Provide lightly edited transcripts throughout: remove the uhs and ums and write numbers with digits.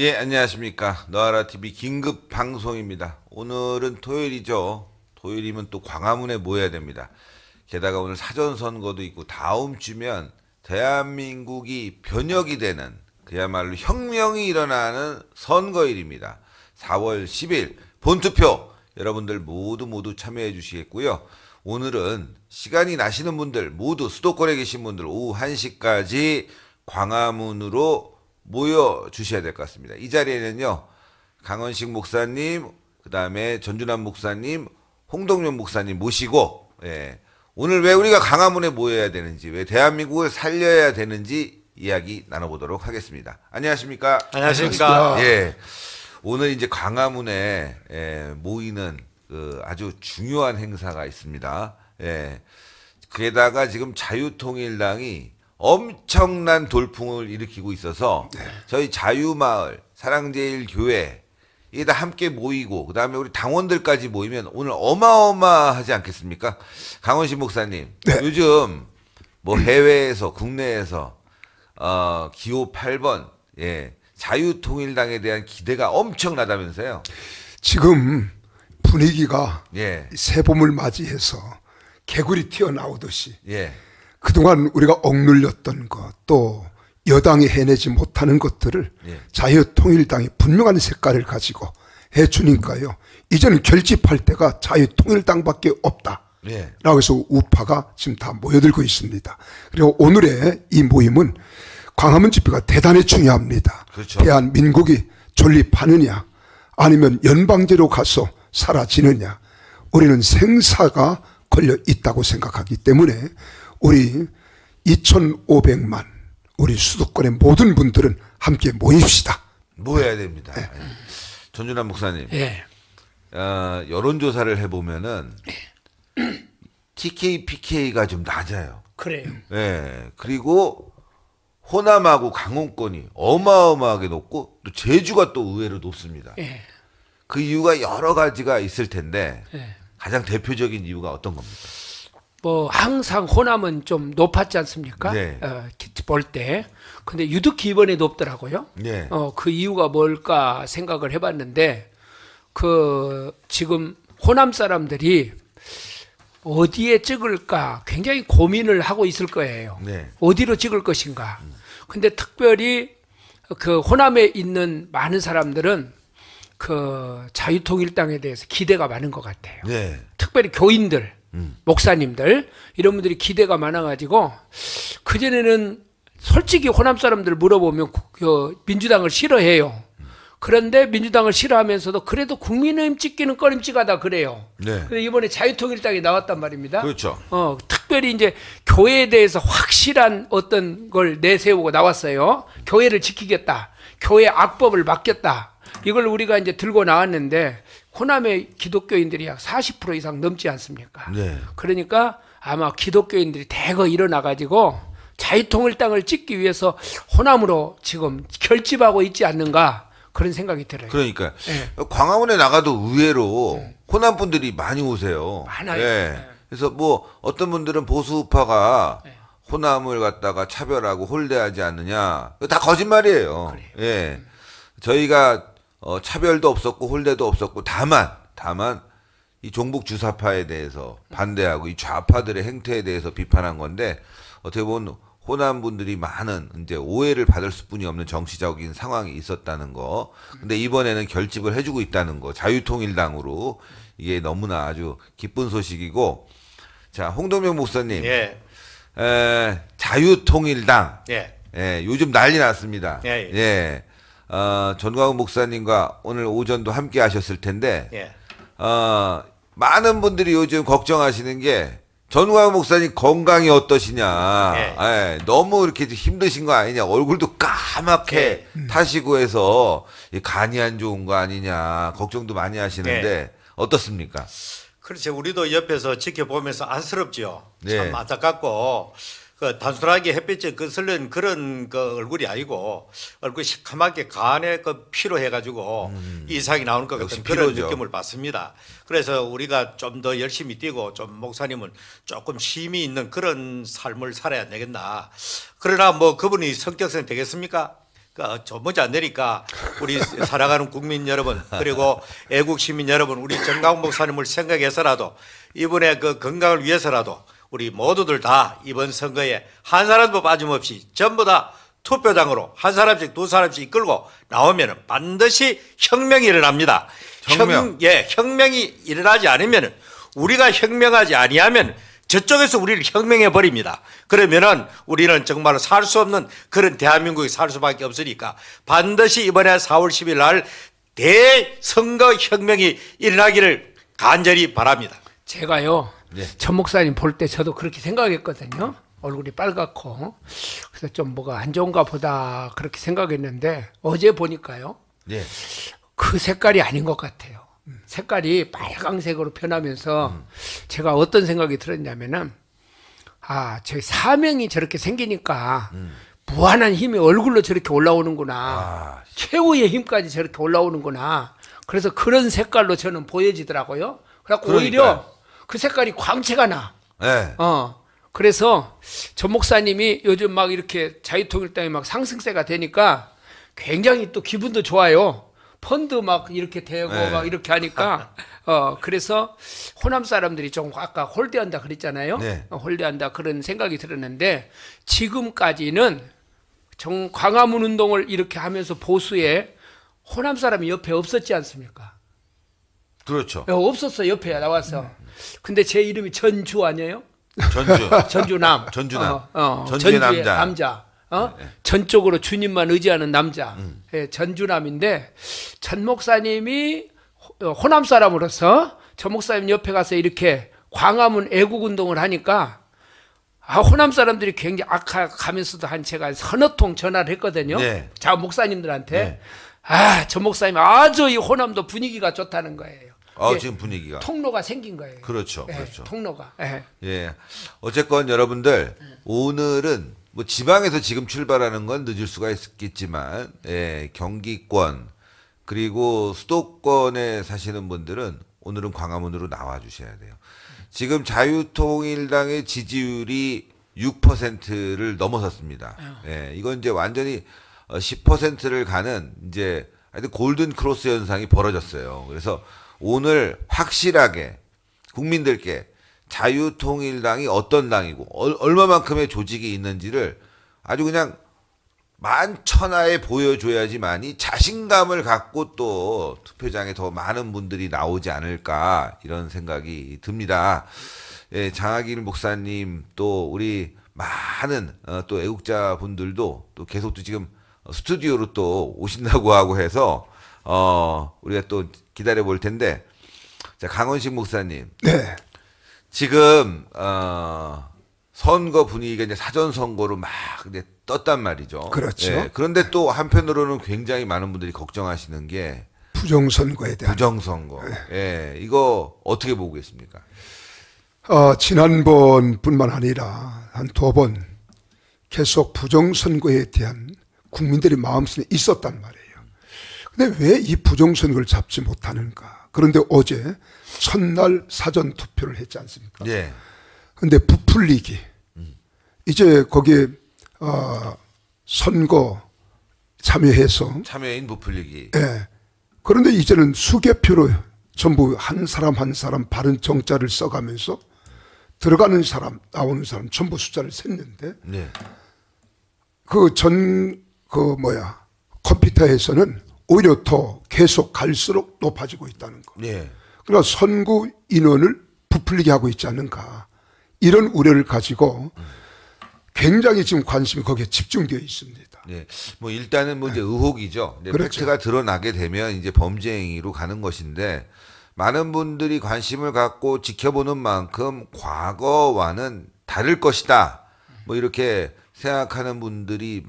예, 안녕하십니까. 너하라TV 긴급 방송입니다. 오늘은 토요일이죠. 토요일이면 또 광화문에 모여야 됩니다. 게다가 오늘 사전선거도 있고 다음 주면 대한민국이 변혁이 되는 그야말로 혁명이 일어나는 선거일입니다. 4월 10일 본투표 여러분들 모두 참여해 주시겠고요. 오늘은 시간이 나시는 분들 모두 수도권에 계신 분들 오후 1시까지 광화문으로 모여 주셔야 될 것 같습니다. 이 자리에는요, 강원식 목사님, 그 다음에 전준환 목사님, 홍동영 목사님 모시고, 예, 오늘 왜 우리가 광화문에 모여야 되는지, 왜 대한민국을 살려야 되는지 이야기 나눠보도록 하겠습니다. 안녕하십니까? 안녕하십니까? 예, 오늘 이제 광화문에 모이는 그 아주 중요한 행사가 있습니다. 예, 게다가 지금 자유통일당이 엄청난 돌풍을 일으키고 있어서 저희 자유마을 사랑제일교회 이게 다 함께 모이고 그 다음에 우리 당원들까지 모이면 오늘 어마어마하지 않겠습니까? 강원식 목사님, 네. 요즘 뭐 해외에서 국내에서 기호 8번 자유통일당에 대한 기대가 엄청나다면서요? 지금 분위기가 예, 새봄을 맞이해서 개구리 튀어나오듯이 예, 그동안 우리가 억눌렸던 것, 또 여당이 해내지 못하는 것들을 예. 자유통일당이 분명한 색깔을 가지고 해주니까요. 이제는 결집할 때가 자유통일당밖에 없다. 예. 라고 해서 우파가 지금 다 모여들고 있습니다. 그리고 오늘의 이 모임은 광화문 집회가 대단히 중요합니다. 그렇죠. 대한민국이 존립하느냐 아니면 연방제로 가서 사라지느냐, 우리는 생사가 걸려 있다고 생각하기 때문에 우리 2,500만 우리 수도권의 모든 분들은 함께 모입시다. 모여야 됩니다. 네. 예. 전준환 목사님, 예. 여론조사를 해보면은 TK, PK가 좀 낮아요. 그래요. 예. 그리고 호남하고 강원권이 어마어마하게 높고 또 제주가 또 의외로 높습니다. 예. 그 이유가 여러 가지가 있을 텐데 예. 가장 대표적인 이유가 어떤 겁니까? 뭐 항상 호남은 좀 높았지 않습니까? 네. 볼 때. 근데 유독히 이번에 높더라고요. 네. 그 이유가 뭘까 생각을 해봤는데, 그 지금 호남 사람들이 어디에 찍을까 굉장히 고민을 하고 있을 거예요. 네. 어디로 찍을 것인가. 근데 특별히 그 호남에 있는 많은 사람들은 그 자유통일당에 대해서 기대가 많은 것 같아요. 네. 특별히 교인들, 목사님들 이런 분들이 기대가 많아가지고, 그전에는 솔직히 호남 사람들 물어보면 그 민주당을 싫어해요. 그런데 민주당을 싫어하면서도 그래도 국민의힘 찍기는 꺼림칙하다 그래요. 네. 근데 이번에 자유통일당이 나왔단 말입니다. 그렇죠. 특별히 이제 교회에 대해서 확실한 어떤 걸 내세우고 나왔어요. 교회를 지키겠다. 교회 악법을 막겠다. 이걸 우리가 이제 들고 나왔는데, 호남의 기독교인들이 약 40% 이상 넘지 않습니까? 네. 그러니까 아마 기독교인들이 대거 일어나가지고 자유통일당을 찍기 위해서 호남으로 지금 결집하고 있지 않는가, 그런 생각이 들어요. 그러니까 예. 광화문에 나가도 의외로 호남 분들이 많이 오세요. 많아요. 예. 네. 그래서 뭐 어떤 분들은 보수우파가 네. 호남을 갖다가 차별하고 홀대하지 않느냐, 그거 다 거짓말이에요. 그래요. 예. 저희가 차별도 없었고 홀대도 없었고 다만 이 종북 주사파에 대해서 반대하고 이 좌파들의 행태에 대해서 비판한 건데, 어떻게 보면 호남 분들이 많은 이제 오해를 받을 수뿐이 없는 정치적인 상황이 있었다는 거. 근데 이번에는 결집을 해주고 있다는 거, 자유통일당으로. 이게 너무나 아주 기쁜 소식이고. 자, 홍동명 목사님, 예. 자유통일당, 예. 요즘 난리 났습니다. 예, 예. 전광훈 목사님과 오늘 오전도 함께 하셨을 텐데, 예. 많은 분들이 요즘 걱정하시는 게 전광훈 목사님 건강이 어떠시냐. 예. 너무 이렇게 힘드신 거 아니냐. 얼굴도 까맣게 타시고 해서 간이 안 좋은 거 아니냐. 걱정도 많이 하시는데 어떻습니까? 그렇죠. 우리도 옆에서 지켜보면서 안쓰럽지요. 네. 참 안타깝고, 그 단순하게 햇빛에 거슬린 그런 그 얼굴이 아니고, 얼굴이 시커멓게 간에 그 피로 해가지고 이상이 나오는 것 역시 같은 그런 피로죠. 느낌을 받습니다. 그래서 우리가 좀 더 열심히 뛰고, 좀 목사님은 조금 쉼이 있는 그런 삶을 살아야 되겠나. 그러나 뭐 그분이 성격상 되겠습니까? 저 먼저 안 되니까 우리 살아가는 국민 여러분 그리고 애국 시민 여러분 우리 정강 목사님을 생각해서라도 이번에 그 건강을 위해서라도 우리 모두들 다 이번 선거에 한 사람도 빠짐없이 전부 다 투표장으로 한 사람씩 두 사람씩 이끌고 나오면 반드시 혁명이 일어납니다. 혁명. 혁명이 일어나지 않으면 우리가 혁명하지 아니하면 저쪽에서 우리를 혁명해 버립니다. 그러면은 우리는 정말 살 수 없는 그런 대한민국에 살 수밖에 없으니까 반드시 이번에 4월 10일 날 대선거 혁명이 일어나기를 간절히 바랍니다. 제가요, 네. 전 목사님 볼 때 저도 그렇게 생각했거든요. 얼굴이 빨갛고 그래서 좀 뭐가 안 좋은가 보다 그렇게 생각했는데 어제 보니까요, 네. 그 색깔이 아닌 것 같아요. 색깔이 빨강색으로 변하면서 제가 어떤 생각이 들었냐면은 제 사명이 저렇게 생기니까 무한한 힘이 얼굴로 저렇게 올라오는구나. 최후의 힘까지 저렇게 올라오는구나. 그래서 그런 색깔로 저는 보여지더라고요. 그래갖고 오히려 그 색깔이 광채가 나. 네. 그래서 전 목사님이 요즘 막 이렇게 자유통일당이 막 상승세가 되니까 굉장히 또 기분도 좋아요. 펀드 막 이렇게 되고 네. 막 이렇게 하니까 그래서 호남 사람들이 좀 아까 홀대한다 그랬잖아요. 네. 홀대한다 그런 생각이 들었는데 지금까지는 광화문 운동을 이렇게 하면서 보수에 호남 사람이 옆에 없었지 않습니까? 그렇죠. 없었어 옆에 나와서. 근데 제 이름이 전주 아니에요? 전주남. 전주남. 전주의 남자. 남자. 전적으로 주님만 의지하는 남자. 예, 전주남인데 전 목사님이 호남 사람으로서 전 목사님 옆에 가서 이렇게 광화문 애국 운동을 하니까 호남 사람들이 굉장히 가면서도 제가 서너 통 전화를 했거든요. 네. 자 목사님들한테 네. 전 목사님 아주 이 호남도 분위기가 좋다는 거예요. 지금 분위기가 통로가 생긴 거예요. 그렇죠. 예, 그렇죠. 통로가. 예. 어쨌건 여러분들 오늘은 뭐 지방에서 지금 출발하는 건 늦을 수가 있겠지만 경기권 그리고 수도권에 사시는 분들은 오늘은 광화문으로 나와 주셔야 돼요. 지금 자유통일당의 지지율이 6%를 넘어섰습니다. 이건 이제 완전히 10%를 가는 이제 하여튼 골든 크로스 현상이 벌어졌어요. 그래서 오늘 확실하게 국민들께 자유통일당이 어떤 당이고 얼마만큼의 조직이 있는지를 아주 그냥 만천하에 보여줘야지만이 자신감을 갖고 또 투표장에 더 많은 분들이 나오지 않을까 이런 생각이 듭니다. 장학일 목사님 또 우리 많은 또 애국자 분들도 또 계속 또 지금 스튜디오로 또 오신다고 하고 해서 우리가 또 기다려 볼 텐데 자 강원식 목사님. 네. 지금 선거 분위기가 이제 사전 선거로 막 이제 떴단 말이죠. 그렇죠. 그런데 또 한편으로는 굉장히 많은 분들이 걱정하시는 게 부정선거에 대한. 부정선거. 이거 어떻게 보고 계십니까? 지난번뿐만 아니라 한 2번 계속 부정선거에 대한 국민들의 마음속에 있었단 말이에요. 근데 왜 이 부정선거를 잡지 못하는가? 그런데 어제 첫날 사전 투표를 했지 않습니까? 예. 근데 부풀리기. 이제 거기에 선거 참여해서 참여인 부풀리기. 그런데 이제는 수개표로 전부 한 사람 한 사람 바른 정자를 써가면서 들어가는 사람 나오는 사람 전부 숫자를 셌는데 네. 컴퓨터에서는 오히려 더 계속 갈수록 높아지고 있다는 거. 네. 그러니까 선거 인원을 부풀리게 하고 있지 않는가. 이런 우려를 가지고 굉장히 지금 관심이 거기에 집중되어 있습니다. 네. 뭐 일단은 뭐 이제 의혹이죠. 네, 그렇죠. 팩트가 드러나게 되면 이제 범죄 행위로 가는 것인데 많은 분들이 관심을 갖고 지켜보는 만큼 과거와는 다를 것이다. 뭐 이렇게 생각하는 분들이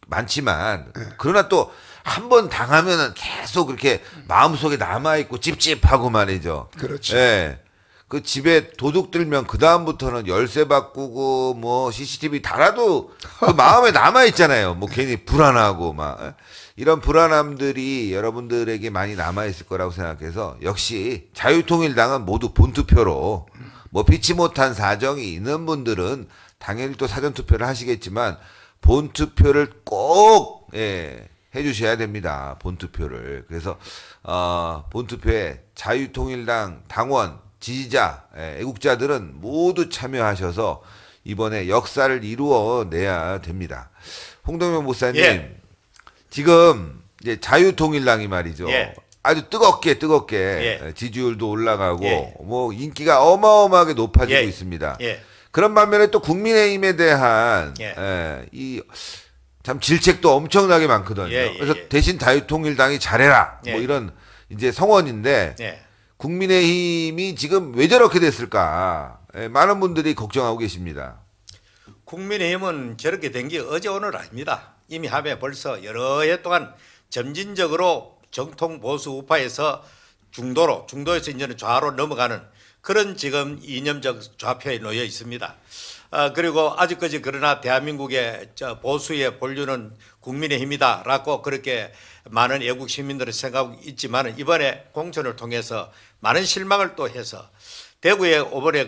많지만 그러나 또 한 번 당하면은 계속 그렇게 마음속에 남아있고 찝찝하고 말이죠. 그렇죠. 예. 그 집에 도둑 들면 그 다음부터는 열쇠 바꾸고 뭐 CCTV 달아도 그 마음에 남아 있잖아요. 뭐 괜히 불안하고 막 이런 불안함들이 여러분들에게 많이 남아 있을 거라고 생각해서 역시 자유통일당은 모두 본투표로 뭐 피치 못한 사정이 있는 분들은 당연히 또 사전 투표를 하시겠지만 본투표를 꼭 꼭 해주셔야 됩니다. 본투표를. 그래서 본투표에 자유통일당 당원, 지지자, 애국자들은 모두 참여하셔서 이번에 역사를 이루어내야 됩니다. 홍동영 목사님, 예. 지금 이제 자유통일당이 말이죠. 예. 아주 뜨겁게 예. 지지율도 올라가고 예. 뭐 인기가 어마어마하게 높아지고 예. 있습니다. 예. 그런 반면에 또 국민의힘에 대한 이 참 질책도 엄청나게 많거든요. 예. 그래서 대신 자유통일당이 잘해라 예. 뭐 이런 이제 성원인데 예. 국민의힘이 지금 왜 저렇게 됐을까? 많은 분들이 걱정하고 계십니다. 국민의힘은 저렇게 된 게 어제 오늘 아닙니다. 이미 하면 벌써 여러 해 동안 점진적으로 정통 보수 우파에서 중도에서 이제는 좌로 넘어가는 그런 지금 이념적 좌표에 놓여 있습니다. 그리고 아직까지 그러나 대한민국의 보수의 본류는 국민의힘이다라고 그렇게 많은 애국 시민들은 생각하고 있지만 이번에 공천을 통해서 많은 실망을 또 해서 대구에 이번에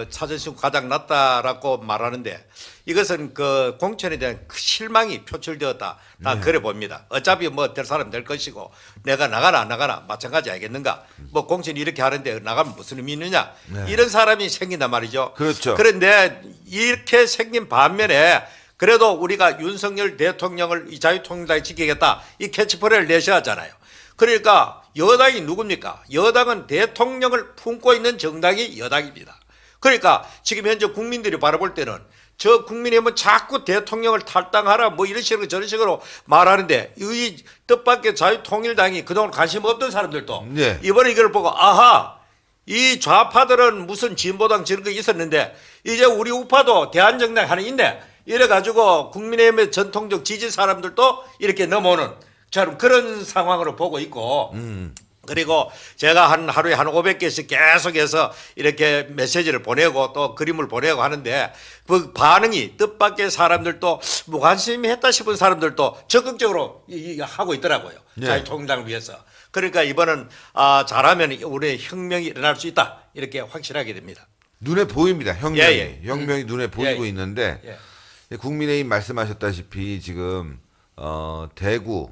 사전신고 가장 낮다라고 말하는데 이것은 그 공천에 대한 그 실망이 표출되었다. 다 그래 봅니다. 어차피 뭐 될 사람 될 것이고 내가 나가나 안 나가나 마찬가지 아니겠는가. 뭐 공천이 이렇게 하는데 나가면 무슨 의미 있느냐. 이런 사람이 생긴단 말이죠. 그렇죠. 그런데 이렇게 생긴 반면에 그래도 우리가 윤석열 대통령을 이 자유통일당이 지키겠다. 이 캐치프레이를 내셔야 하잖아요. 그러니까 여당이 누굽니까? 여당은 대통령을 품고 있는 정당이 여당입니다. 그러니까 지금 현재 국민들이 바라볼 때는 저 국민의힘은 자꾸 대통령을 탈당하라 뭐 이런 식으로 저런 식으로 말하는데 이 뜻밖의 자유통일당이 그동안 관심 없던 사람들도 네. 이번에 이걸 보고 아하 이 좌파들은 무슨 진보당 저런 거 있었는데 이제 우리 우파도 대한정당 하나 있네 이래가지고 국민의힘의 전통적 지지 사람들도 이렇게 넘어오는 그런 상황으로 보고 있고 그리고 제가 하루에 한 500개씩 계속해서 이렇게 메시지를 보내고 또 그림을 보내고 하는데 그 반응이 뜻밖의 사람들도 무관심이 했다 싶은 사람들도 적극적으로 하고 있더라고요. 네. 자유통일당을 위해서. 그러니까 이번은 잘하면 우리의 혁명이 일어날 수 있다. 이렇게 확실하게 됩니다. 눈에 보입니다. 혁명이. 예. 혁명이 눈에 보이고 예. 있는데 예. 국민의힘 말씀하셨다시피 지금 대구,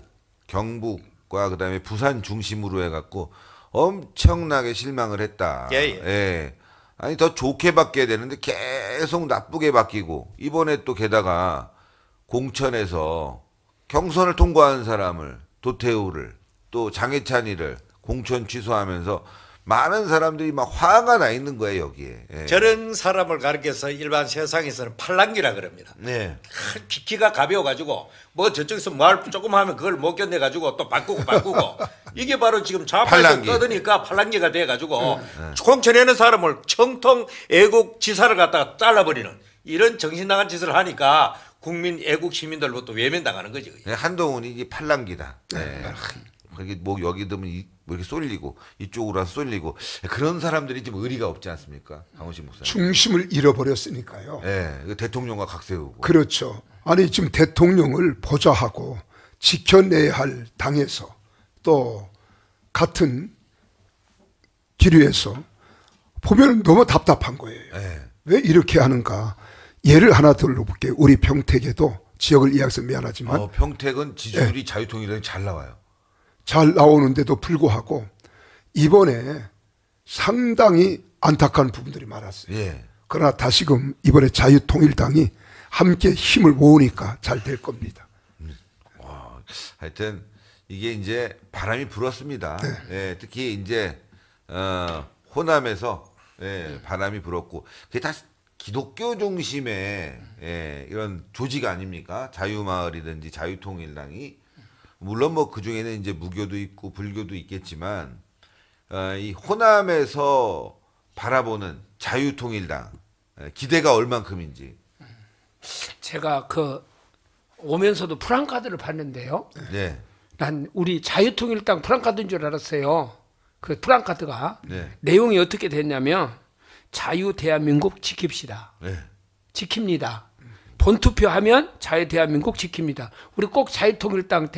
경북과 그다음에 부산 중심으로 해갖고 엄청나게 실망을 했다. 예. 아니 더 좋게 바뀌어야 되는데 계속 나쁘게 바뀌고 이번에 또 게다가 공천에서 경선을 통과한 사람을 도태우를 또 장해찬이를 공천 취소하면서 많은 사람들이 막 화가 나 있는 거예요 여기에. 예. 저런 사람을 가리켜서 일반 세상에서는 팔랑귀라 그럽니다. 네. 키가 가벼워가지고 뭐 저쪽에서 말 조금 하면 그걸 못 견뎌가지고 또 바꾸고 이게 바로 지금 좌파에서 팔랑귀. 떠드니까 팔랑귀가 돼가지고 공천하는 사람을 청통 애국 지사를 갖다가 잘라버리는 이런 정신 나간 짓을 하니까 국민 애국 시민들로부터 외면당하는 거죠. 네, 한동훈이 이게 팔랑귀다. 네. 그게 뭐 여기 들면 뭐 이렇게 쏠리고 이쪽으로 와서 쏠리고 그런 사람들이 지금 의리가 없지 않습니까, 강훈식 목사님? 중심을 잃어버렸으니까요. 네, 대통령과 각 세우고. 그렇죠. 아니 지금 대통령을 보좌하고 지켜내야 할 당에서 또 같은 기류에서 보면 너무 답답한 거예요. 네. 왜 이렇게 하는가? 예를 하나 들어볼게요. 우리 평택에도 지역을 이야기해서 미안하지만 평택은 지지율이 자유통일당이 잘 나와요. 잘 나오는데도 불구하고 이번에 상당히 안타까운 부분들이 많았어요. 예. 그러나 다시금 이번에 자유통일당이 함께 힘을 모으니까 잘 될 겁니다. 하여튼 이게 이제 바람이 불었습니다. 예, 특히 이제 호남에서 바람이 불었고 그게 다 기독교 중심의 이런 조직 아닙니까? 자유마을이든지 자유통일당이 물론 뭐 그 중에는 이제 무교도 있고 불교도 있겠지만 이 호남에서 바라보는 자유통일당 기대가 얼만큼인지. 제가 오면서도 프랑카드를 봤는데요. 네. 난 우리 자유통일당 프랑카드인 줄 알았어요. 그 프랑카드가 네. 내용이 어떻게 됐냐면 자유 대한민국 지킵시다. 네. 지킵니다. 본투표하면 자유 대한민국 지킵니다. 우리 꼭 자유통일당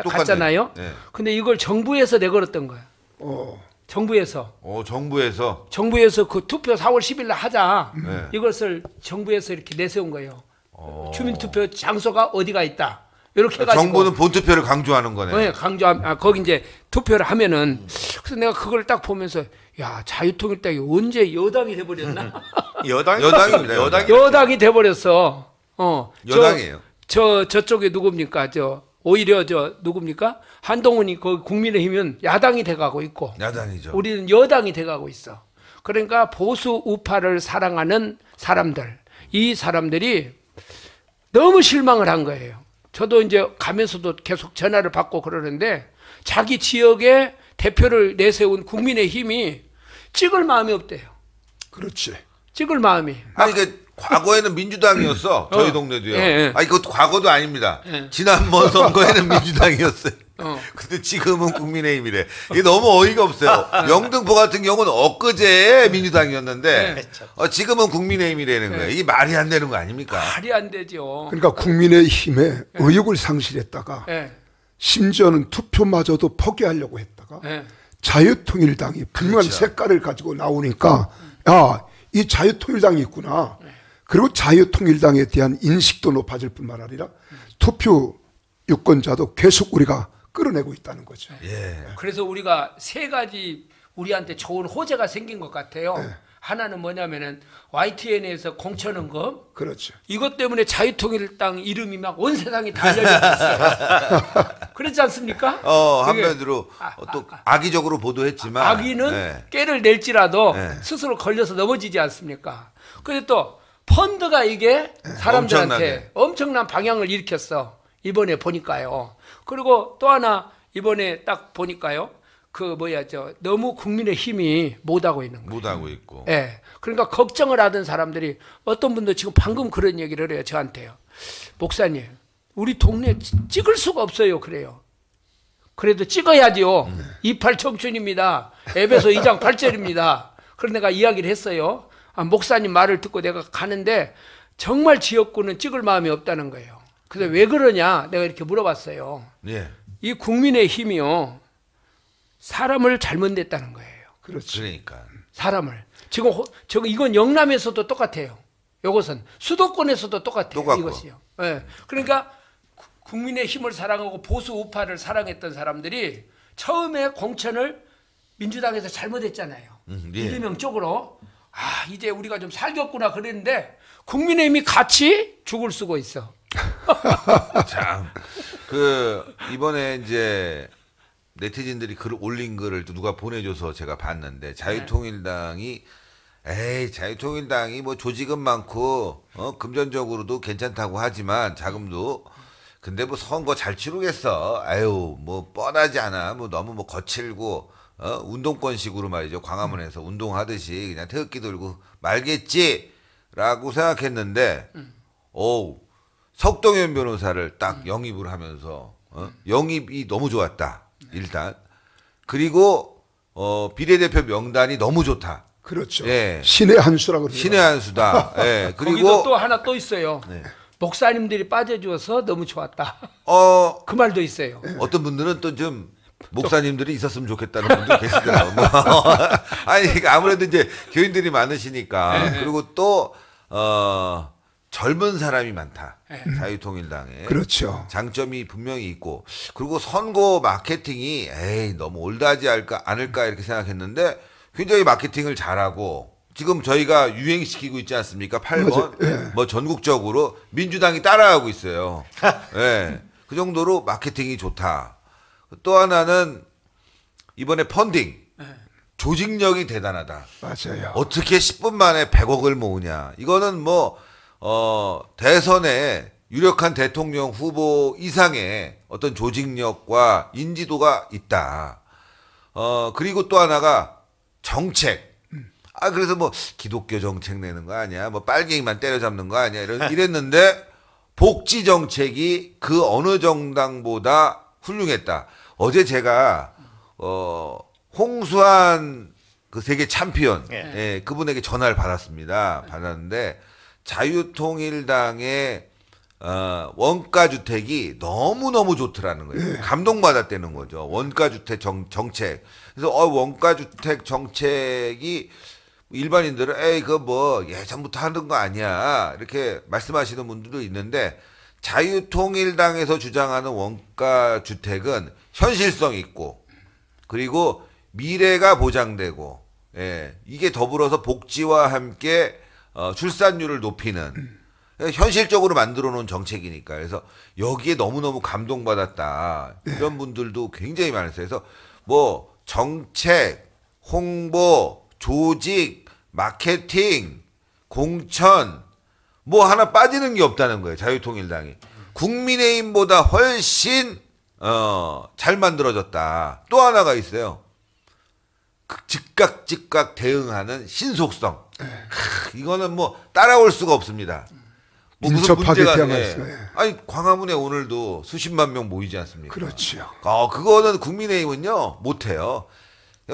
갔잖아요. 네. 근데 이걸 정부에서 내걸었던 거야. 정부에서 정부에서 그 투표 4월 10일 날 하자. 네. 이것을 정부에서 이렇게 내세운 거예요. 주민투표 장소가 어디가 있다. 이렇게 해가지고 정부는 본투표를 강조하는 거네. 네, 거기 이제 투표를 하면은 그래서 내가 그걸 딱 보면서 야 자유통일당이 언제 여당이 돼버렸나? 여당입니다. 여당이 돼버렸어. 여당이에요. 저쪽에 누굽니까? 오히려 누굽니까? 한동훈이 그 국민의힘은 야당이 돼가고 있고 야당이죠. 우리는 여당이 돼가고 있어. 그러니까 보수 우파를 사랑하는 사람들, 이 사람들이 너무 실망을 한 거예요. 저도 이제 가면서도 계속 전화를 받고 그러는데 자기 지역에 대표를 내세운 국민의힘이 찍을 마음이 없대요. 그렇지. 찍을 마음이. 아니 그 과거에는 민주당이었어. 저희 동네도요. 예. 아니 그것도 과거도 아닙니다. 예. 지난번 선거에는 민주당이었어요. 근데 지금은 국민의힘이래. 이게 너무 어이가 없어요. 영등포 같은 경우는 엊그제 민주당이었는데 지금은 국민의힘이라는 거예요. 이게 말이 안 되는 거 아닙니까? 말이 안 되죠. 그러니까 국민의힘에 의욕을 상실했다가 예. 심지어는 투표마저도 포기하려고 했다가 예. 자유통일당이 분명한 그렇죠. 색깔을 가지고 나오니까 야, 이 자유통일당이 있구나. 그리고 자유통일당에 대한 인식도 높아질 뿐만 아니라 투표 유권자도 계속 우리가 끌어내고 있다는 거죠. 예. 그래서 우리가 세 가지 우리한테 좋은 호재가 생긴 것 같아요. 하나는 뭐냐면은 YTN에서 공천원금 그렇죠. 이것 때문에 자유통일당 이름이 막 온 세상이 다 열렸어요. 그렇지 않습니까? 그게 한편으로 또 악의적으로 보도했지만 악의는 예. 깨를 낼지라도 네. 스스로 걸려서 넘어지지 않습니까? 근데 또 펀드가 이게 사람들한테 엄청난 방향을 일으켰어. 이번에 보니까요. 그리고 또 하나 이번에 딱 보니까요. 너무 국민의 힘이 못하고 있는 거예요. 못하고 있고. 예. 그러니까 걱정을 하던 사람들이 어떤 분도 지금 방금 그런 얘기를 해요. 저한테요. 목사님, 우리 동네 찍을 수가 없어요. 그래요. 그래도 찍어야지요. 28 청춘입니다. 에베소 2장 8절입니다. 그래서 내가 이야기를 했어요. 목사님 말을 듣고 내가 가는데 정말 지역구는 찍을 마음이 없다는 거예요. 그래서 왜 그러냐 내가 이렇게 물어봤어요. 예. 이 국민의 힘이요. 사람을 잘못 냈다는 거예요. 그렇지. 그러니까. 사람을. 지금 이건 영남에서도 똑같아요. 이것은 수도권에서도 똑같아요. 똑같고. 이것이요. 예. 그러니까 국민의 힘을 사랑하고 보수 우파를 사랑했던 사람들이 처음에 공천을 민주당에서 잘못했잖아요. 예. 이재명 쪽으로 이제 우리가 좀 살겠구나 그랬는데 국민의힘이 같이 죽을 쓰고 있어. 참. 이번에 이제 네티즌들이 글 올린 글을 또 누가 보내줘서 제가 봤는데 자유통일당이 자유통일당이 뭐 조직은 많고 금전적으로도 괜찮다고 하지만 자금도 근데 뭐 선거 잘 치르겠어. 아유 뭐 뻔하지 않아. 뭐 너무 뭐 거칠고 운동권식으로 말이죠. 광화문에서 운동하듯이 그냥 태극기 들고 말겠지라고 생각했는데 석동현 변호사를 딱 영입을 하면서 영입이 너무 좋았다. 일단 그리고 비례대표 명단이 너무 좋다. 그렇죠. 예. 신의 한 수라고 그래요. 신의 한 수다. 예. 거기도 그리고 또 하나 또 있어요. 네. 목사님들이 빠져주어서 너무 좋았다. 그 말도 있어요. 어떤 분들은 또 좀 목사님들이 있었으면 좋겠다는 분도 계시더라고요. 아니 그러니까 아무래도 이제 교인들이 많으시니까 그리고 또 젊은 사람이 많다. 자유통일당에. 그렇죠. 장점이 분명히 있고 그리고 선거 마케팅이 너무 올드하지 않을까 이렇게 생각했는데 굉장히 마케팅을 잘하고 지금 저희가 유행시키고 있지 않습니까? 8번 뭐 전국적으로 민주당이 따라하고 있어요. 예. 그 정도로 마케팅이 좋다. 또 하나는 이번에 펀딩 조직력이 대단하다. 맞아요. 어떻게 10분 만에 100억을 모으냐. 이거는 뭐 대선에 유력한 대통령 후보 이상의 어떤 조직력과 인지도가 있다. 그리고 또 하나가 정책. 그래서 뭐 기독교 정책 내는 거 아니야? 뭐 빨갱이만 때려잡는 거 아니야? 이랬는데 복지 정책이 그 어느 정당보다 훌륭했다. 어제 제가 홍수환 그 세계 챔피언 그분에게 전화를 받았는데 자유통일당의 원가 주택이 너무 좋더라는 거예요. 감동받았다는 거죠. 원가 주택 정책. 그래서 원가 주택 정책이 일반인들은 그거 뭐 예전부터 하는 거 아니야 이렇게 말씀하시는 분들도 있는데 자유통일당에서 주장하는 원가 주택은 현실성 있고 그리고 미래가 보장되고 예, 이게 더불어서 복지와 함께 출산율을 높이는 현실적으로 만들어 놓은 정책이니까 그래서 여기에 너무너무 감동받았다 이런 분들도 굉장히 많았어요. 그래서 뭐 정책, 홍보, 조직, 마케팅, 공천 뭐 하나 빠지는 게 없다는 거예요. 자유통일당이 국민의힘보다 훨씬 잘 만들어졌다. 또 하나가 있어요. 즉각 대응하는 신속성. 이거는 뭐 따라올 수가 없습니다. 뭐 무슨 민첩하게 문제가 대응할 예. 수가, 예. 아니 광화문에 오늘도 수십만 명 모이지 않습니까? 그렇지요. 그거는 국민의힘은요 못해요.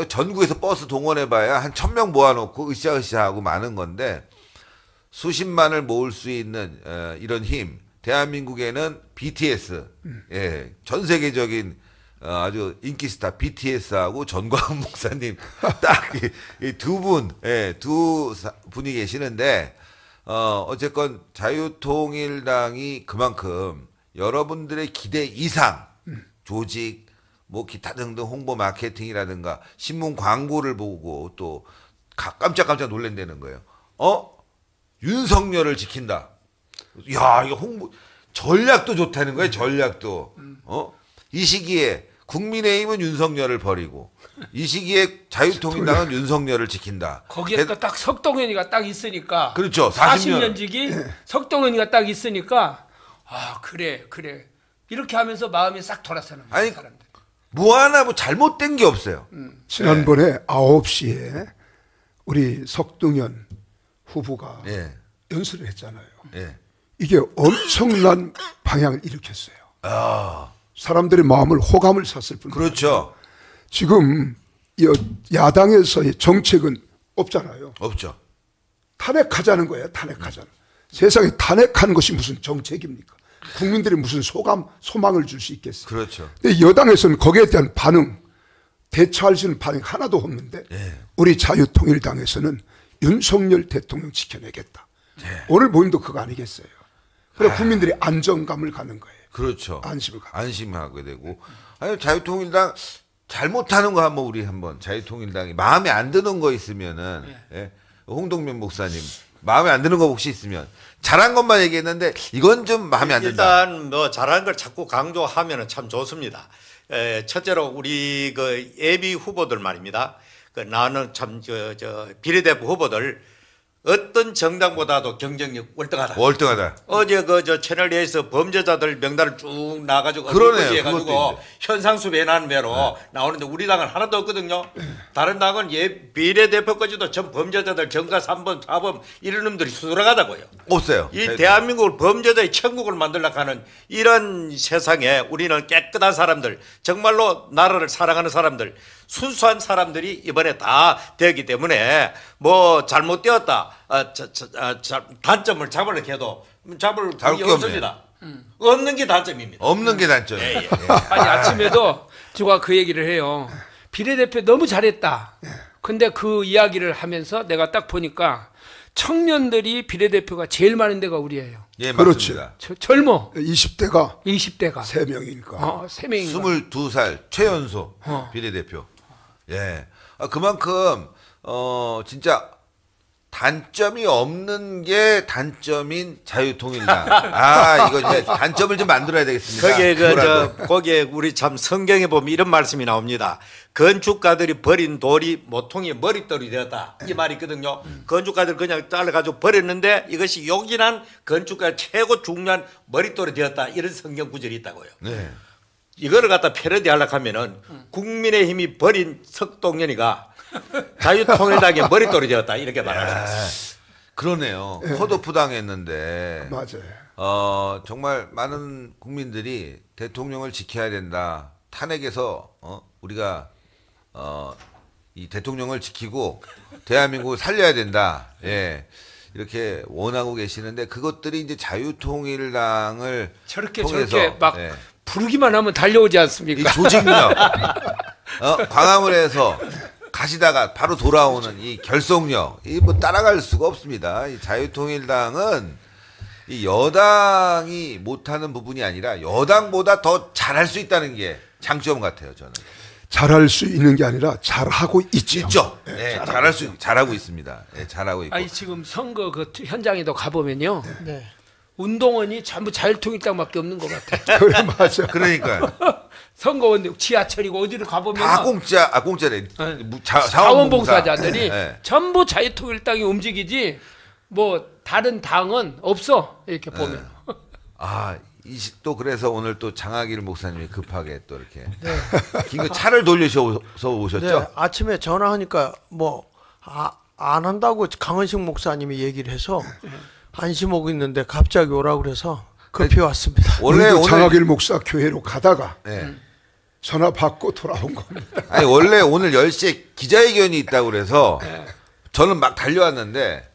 전국에서 버스 동원해봐야 한 1,000명 모아놓고 으쌰으쌰하고 많은 건데 수십만을 모을 수 있는 이런 힘. 대한민국에는 BTS, 예, 전 세계적인 아주 인기 스타 BTS하고 전광훈 목사님 딱 두 분, 예, 두 분이 계시는데 어쨌건 자유통일당이 그만큼 여러분들의 기대 이상 조직 뭐 기타 등등 홍보 마케팅이라든가 신문 광고를 보고 또 깜짝깜짝 놀란다는 거예요. 윤석열을 지킨다. 야, 이거 홍보 전략도 좋다는 거예요. 전략도. 이 시기에 국민의힘은 윤석열을 버리고 이 시기에 자유통일당은 윤석열을 지킨다. 거기에다 딱 석동현이가 딱 있으니까. 그렇죠. 40년. 40년지기 석동현이가 딱 있으니까 그래 이렇게 하면서 마음이 싹 돌아서는 거예요. 아니, 사람들. 뭐 하나 뭐 잘못된 게 없어요. 지난번에 9시에 우리 석동현 후보가 예. 연설을 했잖아요. 예. 이게 엄청난 방향을 일으켰어요. 아, 사람들의 마음을 호감을 샀을 뿐. 그렇죠. 지금 야당에서의 정책은 없잖아요. 없죠. 탄핵하자는 거예요. 탄핵하자는. 세상에 탄핵하는 것이 무슨 정책입니까? 국민들이 무슨 소망을 줄 수 있겠어요. 그렇죠. 근데 여당에서는 거기에 대한 반응, 대처할 수 있는 반응이 하나도 없는데 예. 우리 자유통일당에서는 윤석열 대통령 지켜내겠다. 예. 오늘 모임도 그거 아니겠어요. 그래 국민들이 안정감을 갖는 거예요. 그렇죠. 안심을 갖고. 안심하게 되고. 아니, 자유통일당 잘못하는 거 한번 우리 한번 자유통일당이 마음에 안 드는 거 있으면은 예. 홍동면 목사님 마음에 안 드는 거 혹시 있으면 잘한 것만 얘기했는데 이건 좀 마음에 안 든다. 일단 뭐 잘하는 걸 자꾸 강조하면 참 좋습니다. 첫째로 우리 그 예비 후보들 말입니다. 나는 참 비례대표 후보들 어떤 정당보다도 경쟁력 월등하다. 월등하다. 어제 저 채널 A에서 범죄자들 명단을 쭉 나가지고 그러네요. 해가지고 그것도 현상수 배난매로 나오는데 우리 당은 하나도 없거든요. 다른 당은 비례대표까지도 전 범죄자들 정가 3번, 4번 이런 놈들이 수두룩하다고요. 없어요. 이 대한민국을 범죄자의 천국을 만들려고 하는 이런 세상에 우리는 깨끗한 사람들, 정말로 나라를 사랑하는 사람들, 순수한 사람들이 이번에 다 되기 때문에 뭐 잘못되었다. 단점을 잡으려고 해도 잡을 잡을 게 분이 없습니다. 없는 게 단점입니다. 없는 게 단점. 예, 예. 아니 아침에도 제가 그 얘기를 해요. 비례대표 너무 잘했다. 근데 그 이야기를 하면서 내가 딱 보니까 청년들이 비례대표가 제일 많은 데가 우리예요. 예, 그렇지. 맞습니다. 젊어 20대가 20대가 3명이니까. 3명인가. 22살 최연소 비례대표. 예. 그만큼 진짜 단점이 없는 게 단점인 자유통일당. 이거 이제 단점을 좀 만들어야 되겠습니다. 거기에 거기에 우리 참 성경에 보면 이런 말씀이 나옵니다. 건축가들이 버린 돌이 모퉁이 머릿돌이 되었다. 이 말이 있거든요. 건축가들 그냥 잘라가지고 버렸는데 이것이 요긴한 건축가 최고 중요한 머릿돌이 되었다. 이런 성경 구절이 있다고요. 네. 이거를 갖다 패러디 하려고 하면은 국민의힘이 버린 석동연이가 자유통일당의 머릿돌이 되었다. 이렇게 말하잖아요. 그러네요. 컷오프 당했는데. 맞아요. 정말 많은 국민들이 대통령을 지켜야 된다. 탄핵에서 우리가 이 대통령을 지키고 대한민국을 살려야 된다. 예. 이렇게 원하고 계시는데 그것들이 이제 자유통일당을 저렇게 통해서 저렇게 막 예. 부르기만 하면 달려오지 이 않습니까? 조직력 광화문에서 가시다가 바로 돌아오는 이 결속력 이 뭐 따라갈 수가 없습니다. 이 자유통일당은 이 여당이 못하는 부분이 아니라 여당보다 더 잘할 수 있다는 게 장점 같아요, 저는. 잘할 수 있는 게 아니라 잘하고 있죠. 있죠. 네, 잘하고 있습니다. 네, 잘하고 있고. 아니 지금 선거 그 현장에도 가보면요. 네. 운동원이 전부 자유통일당밖에 없는 것 같아요. 그래 맞아. 그러니까요. 선거원 지하철이고 어디를 가보면 다 공짜래. 자원봉사자들이 네. 전부 자유통일당이 움직이지 뭐 다른 당은 없어 이렇게 보면. 또 그래서 오늘 또 장학일 목사님이 급하게 또 이렇게 긴급 차를 돌리셔서 오셨죠? 네, 아침에 전화하니까 뭐 안 한다고 강은식 목사님이 얘기를 해서 안심하고 있는데 갑자기 오라고 그래서 급히 왔습니다. 원래 오늘 오늘 장학일 목사 교회로 가다가 네. 전화 받고 돌아온 겁니다. 아니 원래 오늘 10시에 기자회견이 있다고 그래서 저는 막 달려왔는데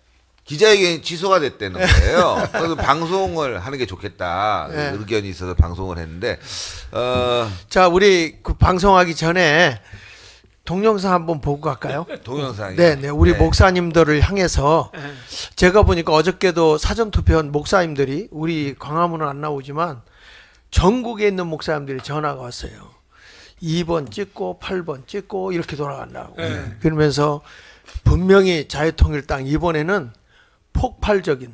기자회견이 취소가 됐다는 거예요. 그래서 방송을 하는 게 좋겠다 네. 의견이 있어서 방송을 했는데 자, 우리 그 방송하기 전에 동영상 한번 보고 갈까요? 동영상이 네, 우리 목사님들을 향해서 제가 보니까 어저께도 사전 투표한 목사님들이 우리 광화문은 안 나오지만 전국에 있는 목사님들이 전화가 왔어요. 2번 찍고 8번 찍고 이렇게 돌아간다고. 그러면서 분명히 자유통일당 이번에는 폭발적인,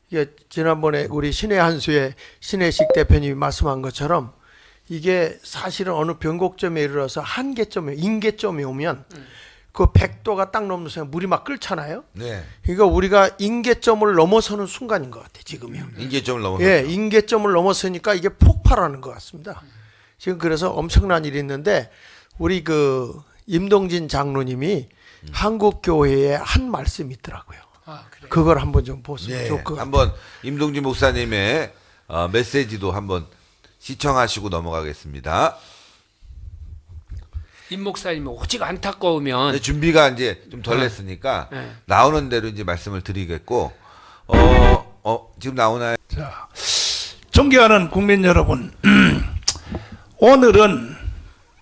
이게 지난번에 우리 신의 한수의 신혜식 대표님이 말씀한 것처럼 이게 사실은 어느 변곡점에 이르러서 한계점에 임계점에 오면 그 100도가 딱 넘는 순간 물이 막 끓잖아요. 네. 그러니까 우리가 임계점을 넘어서는 순간인 것 같아요, 지금이요. 인계점을 넘어서 예, 임계점을 넘어서니까 이게 폭발하는 것 같습니다. 지금 그래서 엄청난 일이 있는데 우리 그 임동진 장로님이 한국교회에 한 말씀이 있더라고요. 그래요? 그걸 한번 좀 보시면 네. 좋을 것 같아요. 한번 임동진 목사님의 메시지도 한번 시청하시고 넘어가겠습니다. 임 목사님이 오직 안타까우면 근데 준비가 이제 좀 덜 됐으니까 네. 나오는 대로 이제 말씀을 드리겠고 지금 나오나요? 자, 존경하는 국민 여러분, 오늘은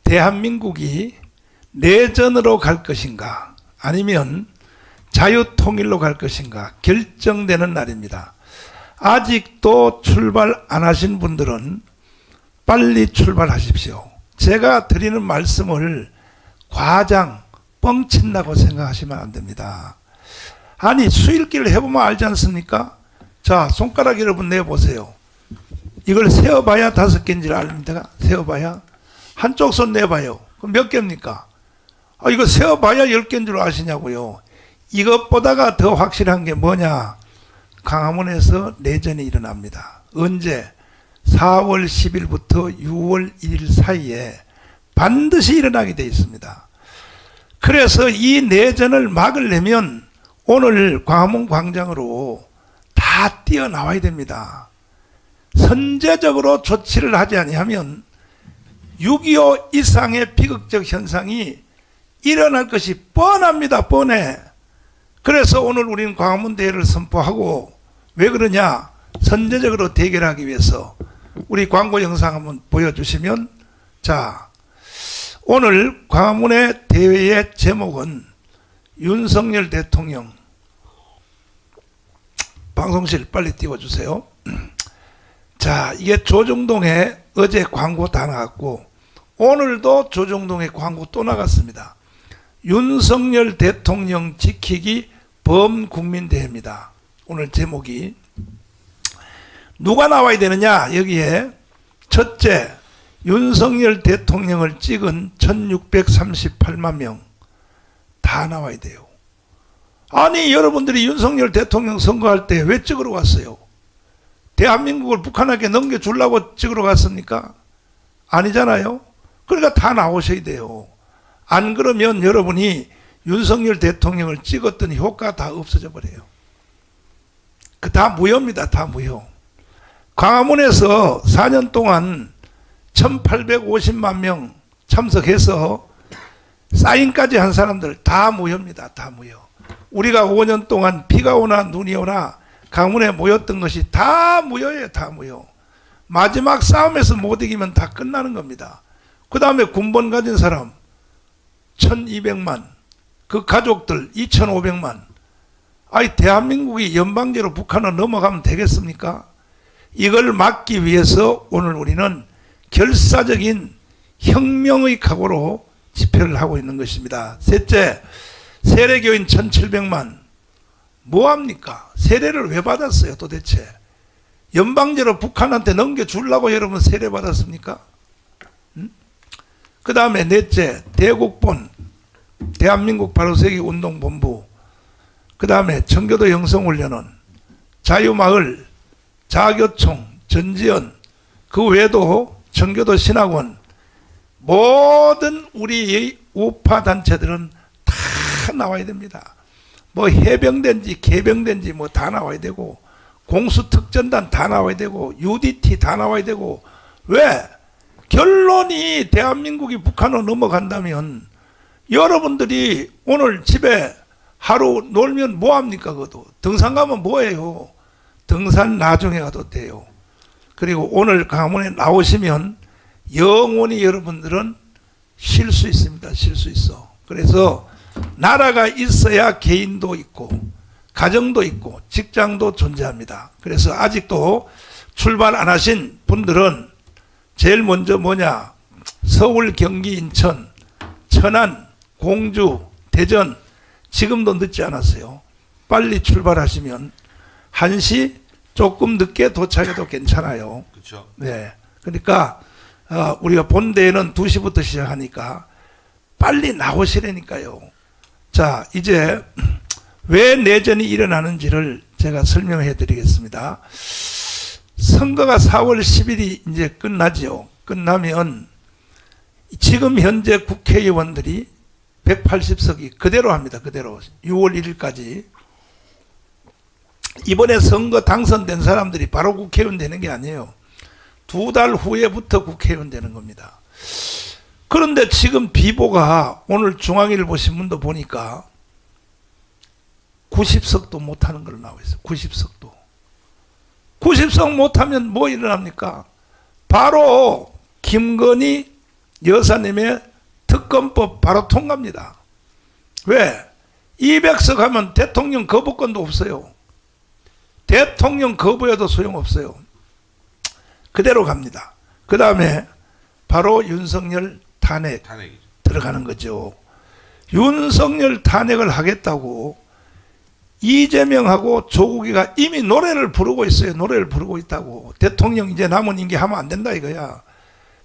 대한민국이 내전으로 갈 것인가 아니면 자유통일로 갈 것인가 결정되는 날입니다. 아직도 출발 안 하신 분들은 빨리 출발하십시오. 제가 드리는 말씀을 과장, 뻥친다고 생각하시면 안 됩니다. 아니 수일기를 해보면 알지 않습니까? 자, 손가락 여러분 내보세요. 이걸 세어봐야 5개인지를 압니다. 세어봐야. 한쪽 손 내봐요. 그럼 몇 개입니까? 이거 세어봐야 10개인 줄 아시냐고요. 이것보다가 더 확실한 게 뭐냐? 광화문에서 내전이 일어납니다. 언제? 4월 10일부터 6월 1일 사이에 반드시 일어나게 되어 있습니다. 그래서 이 내전을 막으려면 오늘 광화문 광장으로 다 뛰어나와야 됩니다. 선제적으로 조치를 하지 아니하면 6.25 이상의 비극적 현상이 일어날 것이 뻔합니다. 뻔해. 그래서 오늘 우리는 광화문 대회를 선포하고, 왜 그러냐? 선제적으로 대결하기 위해서. 우리 광고 영상 한번 보여주시면, 자, 오늘 광화문의 대회의 제목은 윤석열 대통령, 방송실 빨리 띄워주세요. 자, 이게 조정동에 어제 광고 다 나갔고 오늘도 조정동에 광고 또 나갔습니다. 윤석열 대통령 지키기 범국민대회입니다. 오늘 제목이 누가 나와야 되느냐? 여기에 첫째, 윤석열 대통령을 찍은 1638만 명 다 나와야 돼요. 아니 여러분들이 윤석열 대통령 선거할 때 왜 찍으러 갔어요? 대한민국을 북한에게 넘겨주려고 찍으러 갔습니까? 아니잖아요. 그러니까 다 나오셔야 돼요. 안 그러면 여러분이 윤석열 대통령을 찍었던 효과가 다 없어져 버려요. 그 다 무효입니다. 다 무효. 광화문에서 4년 동안 1850만 명 참석해서 사인까지 한 사람들 다 무효입니다. 다 무효. 우리가 5년 동안 비가 오나 눈이 오나 강문에 모였던 것이 다 무효예요. 다 무효. 마지막 싸움에서 못 이기면 다 끝나는 겁니다. 그 다음에 군번 가진 사람 1200만, 그 가족들 2500만. 아이 대한민국이 연방제로 북한으로 넘어가면 되겠습니까? 이걸 막기 위해서 오늘 우리는 결사적인 혁명의 각오로 집회를 하고 있는 것입니다. 셋째, 세례교인 1700만 뭐합니까? 세례를 왜 받았어요 도대체? 연방제로 북한한테 넘겨주려고 여러분 세례 받았습니까? 그 다음에 넷째, 대국본 대한민국 바로세기 운동본부, 그 다음에 청교도 영성훈련원, 자유마을, 자교총, 전지연, 그 외에도 청교도 신학원, 모든 우리의 우파 단체들은 다 나와야 됩니다. 뭐 해병대인지 개병대인지 뭐 다 나와야 되고, 공수특전단 다 나와야 되고, UDT 다 나와야 되고. 왜? 결론이 대한민국이 북한으로 넘어간다면 여러분들이 오늘 집에 하루 놀면 뭐합니까? 그것도 등산 가면 뭐해요? 등산 나중에 가도 돼요. 그리고 오늘 강원에 나오시면 영원히 여러분들은 쉴 수 있습니다. 쉴 수 있어. 그래서 나라가 있어야 개인도 있고 가정도 있고 직장도 존재합니다. 그래서 아직도 출발 안 하신 분들은 제일 먼저 뭐냐? 서울, 경기, 인천, 천안, 공주, 대전 지금도 늦지 않았어요. 빨리 출발하시면 1시 조금 늦게 도착해도 괜찮아요. 그렇죠. 네. 그러니까 우리가 본대회는 2시부터 시작하니까 빨리 나오시라니까요. 자, 이제 왜 내전이 일어나는지를 제가 설명해 드리겠습니다. 선거가 4월 10일이 이제 끝나지요. 끝나면 지금 현재 국회의원들이 180석이 그대로 합니다. 그대로 6월 1일까지. 이번에 선거 당선된 사람들이 바로 국회의원 되는 게 아니에요. 2달 후에부터 국회의원 되는 겁니다. 그런데 지금 비보가 오늘 중앙일보 신문도 보니까 90석도 못하는 걸로 나와 있어요. 90석도. 90석 못하면 뭐 일어납니까? 바로 김건희 여사님의 특검법 바로 통과입니다. 왜? 200석 하면 대통령 거부권도 없어요. 대통령 거부해도 소용없어요. 그대로 갑니다. 그 다음에 바로 윤석열 탄핵 탄핵이죠. 들어가는 거죠. 윤석열 탄핵을 하겠다고 이재명하고 조국이가 이미 노래를 부르고 있어요. 노래를 부르고 있다고. 대통령 이제 남은 임기 하면 안 된다 이거야.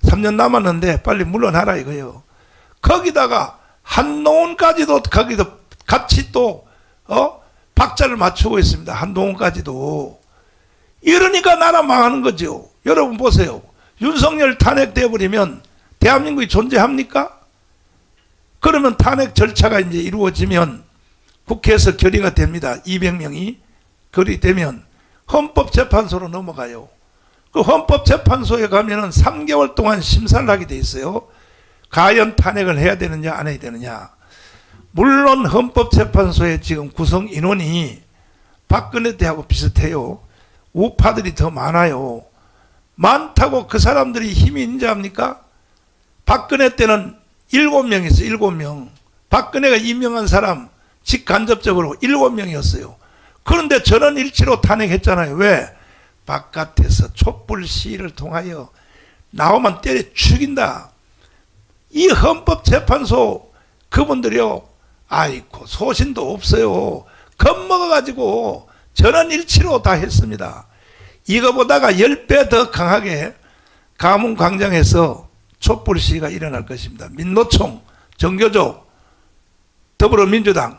3년 남았는데 빨리 물러나라 이거예요. 거기다가 한동훈까지도 거기도 같이 또 박자를 맞추고 있습니다. 한동훈까지도. 이러니까 나라 망하는 거죠. 여러분 보세요. 윤석열 탄핵돼 버리면 대한민국이 존재합니까? 그러면 탄핵 절차가 이제 이루어지면 국회에서 결의가 됩니다. 200명이 결의되면 헌법재판소로 넘어가요. 그 헌법재판소에 가면은 3개월 동안 심사를 하게 돼 있어요. 과연 탄핵을 해야 되느냐 안 해야 되느냐. 물론 헌법재판소의 지금 구성 인원이 박근혜 때하고 비슷해요. 우파들이 더 많아요. 많다고 그 사람들이 힘이 인자합니까? 박근혜 때는 7명이었어요. 7명. 박근혜가 임명한 사람 직간접적으로 7명이었어요. 그런데 전원일치로 탄핵했잖아요. 왜? 바깥에서 촛불 시위를 통하여 나오면 때려 죽인다. 이 헌법재판소 그분들이요. 아이고 소신도 없어요. 겁먹어가지고 전원일치로 다 했습니다. 이거보다가 10배 더 강하게 가문광장에서 촛불 시위가 일어날 것입니다. 민노총, 정교조, 더불어민주당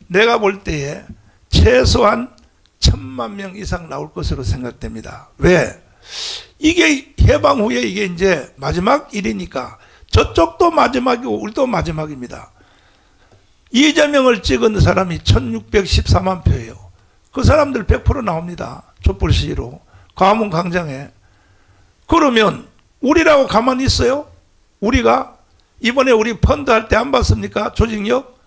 내가 볼 때에 최소한 1000만 명 이상 나올 것으로 생각됩니다. 왜? 이게 해방 후에 이게 이제 마지막 일이니까 저쪽도 마지막이고 우리도 마지막입니다. 이재명을 찍은 사람이 1614만 표예요. 그 사람들 100% 나옵니다. 촛불 시위로. 광화문광장에. 그러면 우리라고 가만히 있어요? 우리가 이번에 우리 펀드 할 때 안 봤습니까? 조직력?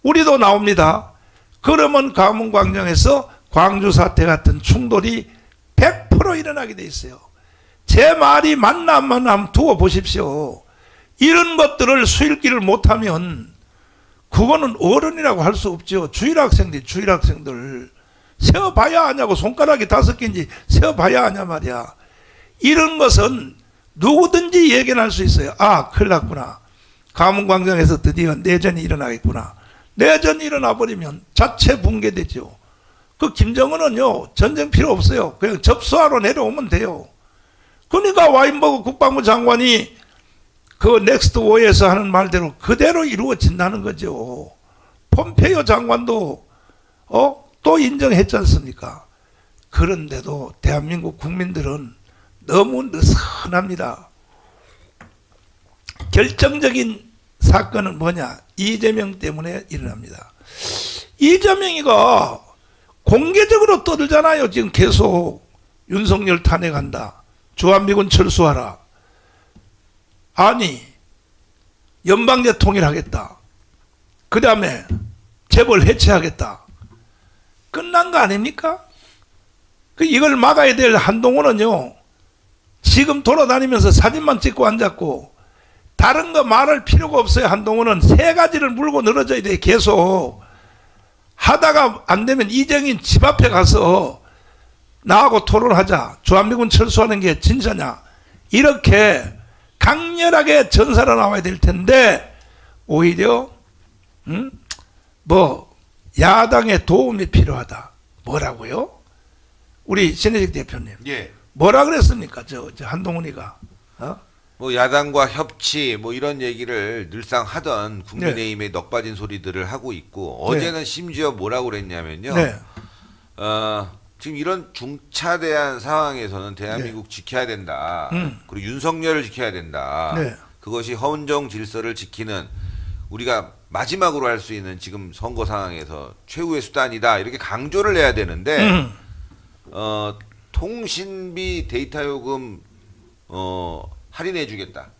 우리도 나옵니다. 그러면 광화문광장에서 광주 사태 같은 충돌이 100% 일어나게 돼 있어요. 제 말이 맞나 안 맞나 한번 두고 보십시오. 이런 것들을 수일기를 못하면 그거는 어른이라고 할 수 없죠. 주일학생들 세어봐야 하냐고. 손가락이 5개인지 세어봐야 하냐 말이야. 이런 것은 누구든지 예견할 수 있어요. 아, 큰일 났구나. 가문광장에서 드디어 내전이 일어나겠구나. 내전이 일어나 버리면 자체 붕괴되죠. 그 김정은은요, 전쟁 필요 없어요. 그냥 접수하러 내려오면 돼요. 그러니까 와인버그 국방부 장관이 그 넥스트 워에서 하는 말대로 그대로 이루어진다는 거죠. 폼페이오 장관도 또 인정했지 않습니까? 그런데도 대한민국 국민들은 너무 느슨합니다. 결정적인 사건은 뭐냐? 이재명 때문에 일어납니다. 이재명이가 공개적으로 떠들잖아요. 지금 계속 윤석열 탄핵한다. 주한미군 철수하라. 아니, 연방제 통일하겠다. 그 다음에 재벌 해체하겠다. 끝난 거 아닙니까? 이걸 막아야 될 한동훈은요, 지금 돌아다니면서 사진만 찍고 앉았고 다른 거 말할 필요가 없어요. 한동훈은 3가지를 물고 늘어져야 돼. 계속 하다가 안 되면 이정인 집 앞에 가서 나하고 토론하자. 주한미군 철수하는 게 진짜냐. 이렇게 강렬하게 전사로 나와야 될 텐데 오히려 야당의 도움이 필요하다. 뭐라고요? 우리 신혜식 대표님. 예. 뭐라 그랬습니까? 저 한동훈이가. 뭐 야당과 협치 뭐 이런 얘기를 늘상 하던 국민의힘의 넋 빠진 소리들을 하고 있고 어제는 심지어 뭐라고 그랬냐면요. 네. 지금 이런 중차대한 상황에서는 대한민국 지켜야 된다. 그리고 윤석열을 지켜야 된다. 네. 그것이 헌정 질서를 지키는 우리가 마지막으로 할 수 있는 지금 선거 상황에서 최후의 수단이다. 이렇게 강조를 해야 되는데 통신비 데이터 요금 할인해 주겠다.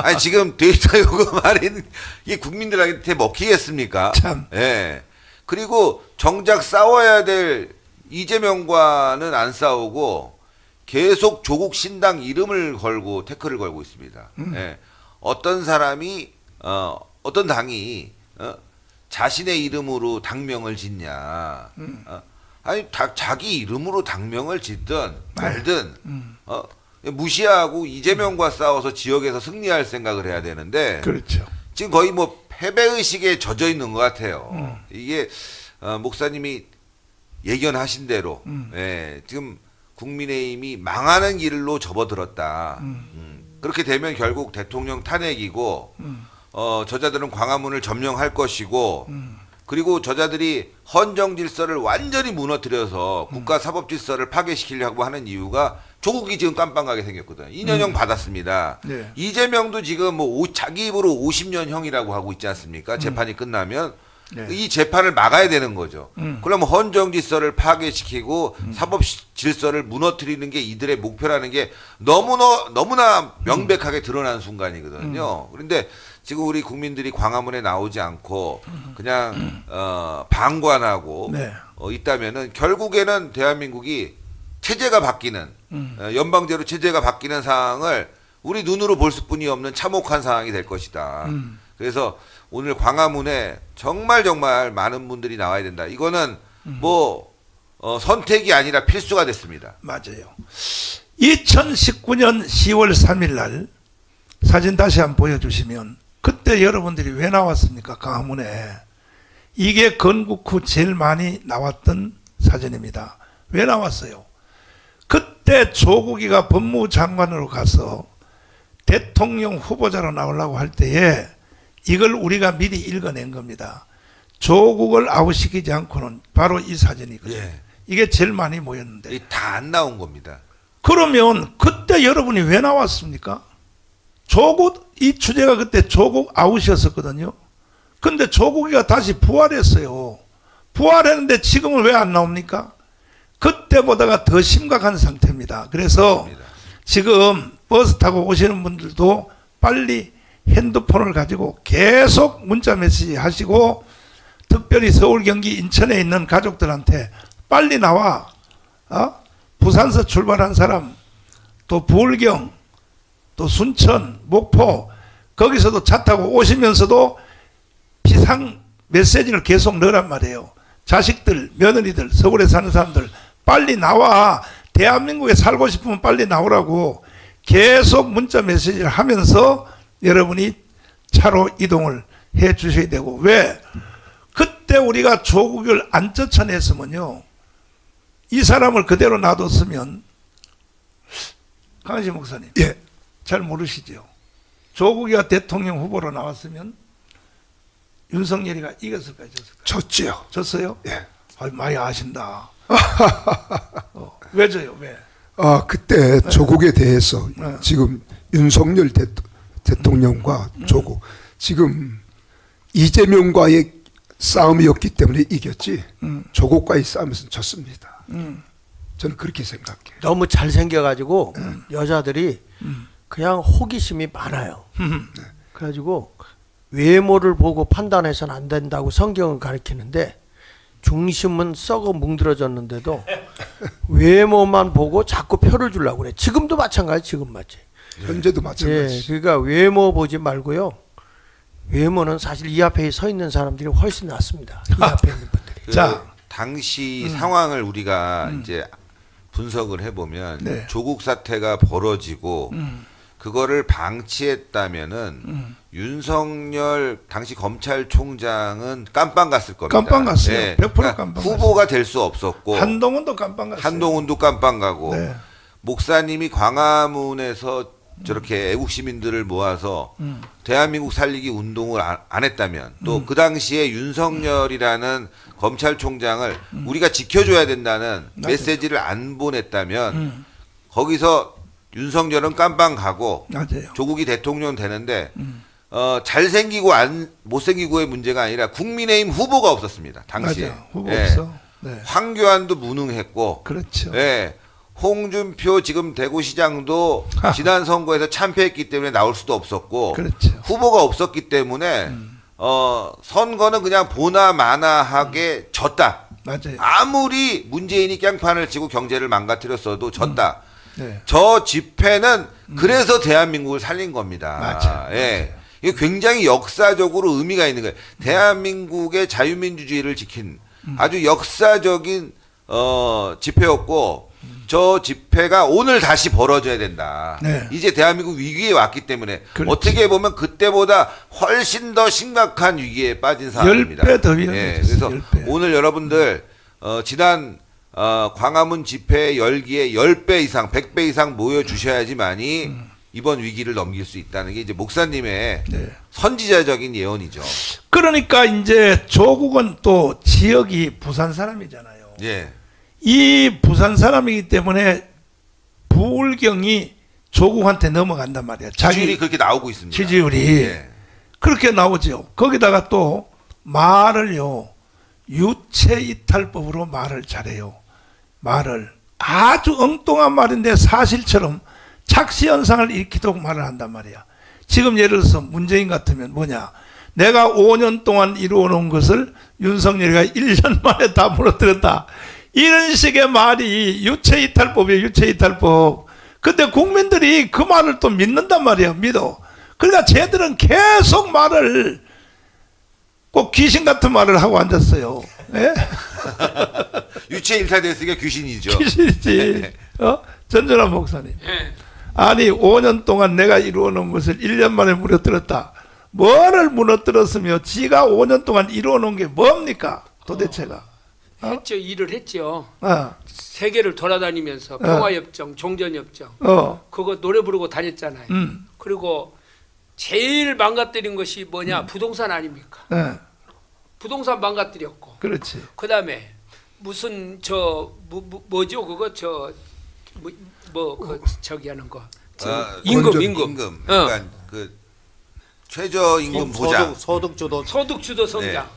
아니 지금 데이터 요금 할인 이게 국민들한테 먹히겠습니까? 참. 예. 그리고 정작 싸워야 될 이재명과는 안 싸우고 계속 조국 신당 이름을 걸고 태클을 걸고 있습니다. 예. 어떤 사람이 어떤 당이 자신의 이름으로 당명을 짓냐? 아니 자기 이름으로 당명을 짓든 말든 무시하고 이재명과 싸워서 지역에서 승리할 생각을 해야 되는데 그렇죠. 지금 거의 뭐 패배의식에 젖어 있는 것 같아요. 이게 목사님이 예견하신 대로 예, 지금 국민의힘이 망하는 길로 접어들었다. 그렇게 되면 결국 대통령 탄핵이고 저자들은 광화문을 점령할 것이고 그리고 저자들이 헌정 질서를 완전히 무너뜨려서 국가 사법 질서를 파괴시키려고 하는 이유가 조국이 지금 깜빵하게 생겼거든요. 2년형 받았습니다. 네. 이재명도 지금 뭐 자기 입으로 50년형이라고 하고 있지 않습니까? 재판이 끝나면 네. 이 재판을 막아야 되는 거죠. 그러면 헌정 질서를 파괴시키고 사법 질서를 무너뜨리는 게 이들의 목표라는 게 너무나 명백하게 드러난 순간이거든요. 그런데 지금 우리 국민들이 광화문에 나오지 않고 그냥 방관하고 네. 있다면은 결국에는 대한민국이 체제가 바뀌는 연방제로 체제가 바뀌는 상황을 우리 눈으로 볼 수뿐이 없는 참혹한 상황이 될 것이다. 그래서 오늘 광화문에 정말 많은 분들이 나와야 된다. 이거는 뭐 선택이 아니라 필수가 됐습니다. 맞아요. 2019년 10월 3일 날 사진 다시 한번 보여주시면 그때 여러분들이 왜 나왔습니까? 광화문에. 이게 건국 후 제일 많이 나왔던 사진입니다. 왜 나왔어요? 그때 조국이가 법무장관으로 가서 대통령 후보자로 나오려고 할 때에 이걸 우리가 미리 읽어낸 겁니다. 조국을 아웃시키지 않고는 바로 이 사진이거든요. 예. 이게 제일 많이 모였는데. 다 안 나온 겁니다. 그러면 그때 여러분이 왜 나왔습니까? 조국, 이 주제가 그때 조국 아웃이었었거든요. 근데 조국이가 다시 부활했어요. 부활했는데 지금은 왜 안 나옵니까? 그때보다가 더 심각한 상태입니다. 그래서 맞습니다. 지금 버스 타고 오시는 분들도 빨리 핸드폰을 가지고 계속 문자 메시지 하시고 특별히 서울, 경기, 인천에 있는 가족들한테 빨리 나와. 부산서 출발한 사람, 또 부울경, 또 순천, 목포 거기서도 차 타고 오시면서도 비상 메시지를 계속 넣으란 말이에요. 자식들, 며느리들, 서울에 사는 사람들 빨리 나와. 대한민국에 살고 싶으면 빨리 나오라고 계속 문자 메시지를 하면서 여러분이 차로 이동을 해 주셔야 되고, 왜? 그때 우리가 조국을 안 쫓아냈으면요, 이 사람을 그대로 놔뒀으면, 강한식 목사님, 예. 잘 모르시죠? 조국이가 대통령 후보로 나왔으면 윤석열이가 이겼을까요, 졌을까요? 졌지요. 졌어요? 예. 아이, 많이 아신다. 왜 져요? 왜? 그때 조국에 대해서 네. 지금 윤석열 대통령과 조국, 지금 이재명과의 싸움이었기 때문에 이겼지, 조국과의 싸움에서는 졌습니다. 저는 그렇게 생각해요. 너무 잘생겨가지고 여자들이 그냥 호기심이 많아요. 그래가지고 외모를 보고 판단해서는 안 된다고 성경은 가르치는데, 중심은 썩어 뭉들어졌는데도 외모만 보고 자꾸 표를 주려고 그래. 지금도 마찬가지. 지금 맞지? 현재도 예, 마찬가지. 그러니까 외모 보지 말고요. 외모는 사실 이 앞에 서 있는 사람들이 훨씬 낫습니다. 이 앞에 있는 분들이. 그 자. 당시 상황을 우리가 이제 분석을 해보면 네. 조국 사태가 벌어지고 그거를 방치했다면은 윤석열 당시 검찰총장은 깜빵 갔을 겁니다. 깜빵 갔어요. 예. 100% 그러니까 깜빵 후보가 될 수 없었고 한동훈도 깜빵 갔어요. 한동훈도 깜빵 가고 네. 목사님이 광화문에서 저렇게 애국 시민들을 모아서 대한민국 살리기 운동을 안 했다면, 또 그 당시에 윤석열이라는 검찰총장을 우리가 지켜줘야 된다는 메시지를 안 보냈다면 거기서 윤석열은 깜빵 가고 맞아요. 조국이 대통령 되는데 잘생기고 못생기고의 문제가 아니라 국민의힘 후보가 없었습니다. 당시에. 맞아. 후보 예. 없어. 네. 황교안도 무능했고, 그렇죠. 예. 홍준표 지금 대구시장도 지난 선거에서 참패했기 때문에 나올 수도 없었고, 그렇죠. 후보가 없었기 때문에 선거는 그냥 보나 마나하게 졌다. 맞아요. 아무리 문재인이 깽판을 치고 경제를 망가뜨렸어도 졌다. 네. 저 집회는 그래서 대한민국을 살린 겁니다. 맞아요. 예. 이게 굉장히 역사적으로 의미가 있는 거예요. 대한민국의 자유민주주의를 지킨 아주 역사적인 집회였고, 저 집회가 오늘 다시 벌어져야 된다. 네. 이제 대한민국 위기에 왔기 때문에 그렇지. 어떻게 보면 그때보다 훨씬 더 심각한 위기에 빠진 상황입니다. 10배 더 위험해졌어요. 그래서 10배. 오늘 여러분들 지난 광화문 집회 열기에 10배 이상, 100배 이상 모여주셔야지만이 이번 위기를 넘길 수 있다는 게 이제 목사님의 네. 선지자적인 예언이죠. 그러니까 이제 조국은 또 지역이 부산 사람이잖아요. 예. 이 부산 사람이기 때문에 부울경이 조국한테 넘어간단 말이야. 지지율이 그렇게 나오고 있습니다. 지지율이 예. 그렇게 나오죠. 거기다가 또 말을요, 유체이탈법으로 말을 잘해요. 말을 아주 엉뚱한 말인데 사실처럼 착시현상을 일으키도록 말을 한단 말이야. 지금 예를 들어서 문재인 같으면 뭐냐, 내가 5년 동안 이루어놓은 것을 윤석열이가 1년 만에 다 무너뜨렸다. 이런 식의 말이 유체이탈법이에요. 유체이탈법. 근데 국민들이 그 말을 또 믿는단 말이에요. 믿어. 그러니까 쟤들은 계속 말을, 꼭 귀신 같은 말을 하고 앉았어요. 예? 유체 일탈됐으니까 귀신이죠. 귀신이지. 전전한 목사님. 예. 아니 5년 동안 내가 이루어놓은 것을 1년 만에 무너뜨렸다. 뭐를 무너뜨렸으며 지가 5년 동안 이루어놓은 게 뭡니까 도대체가. 했죠. 일을 했죠. 어. 세계를 돌아다니면서 평화협정, 종전협정 그거 노래 부르고 다녔잖아요. 그리고 제일 망가뜨린 것이 뭐냐? 부동산 아닙니까? 부동산 망가뜨렸고, 그렇지. 그다음에 무슨 뭐죠? 그거 저기 하는 거. 임금. 그러니까 그 최저임금 보장. 소득주도 성장.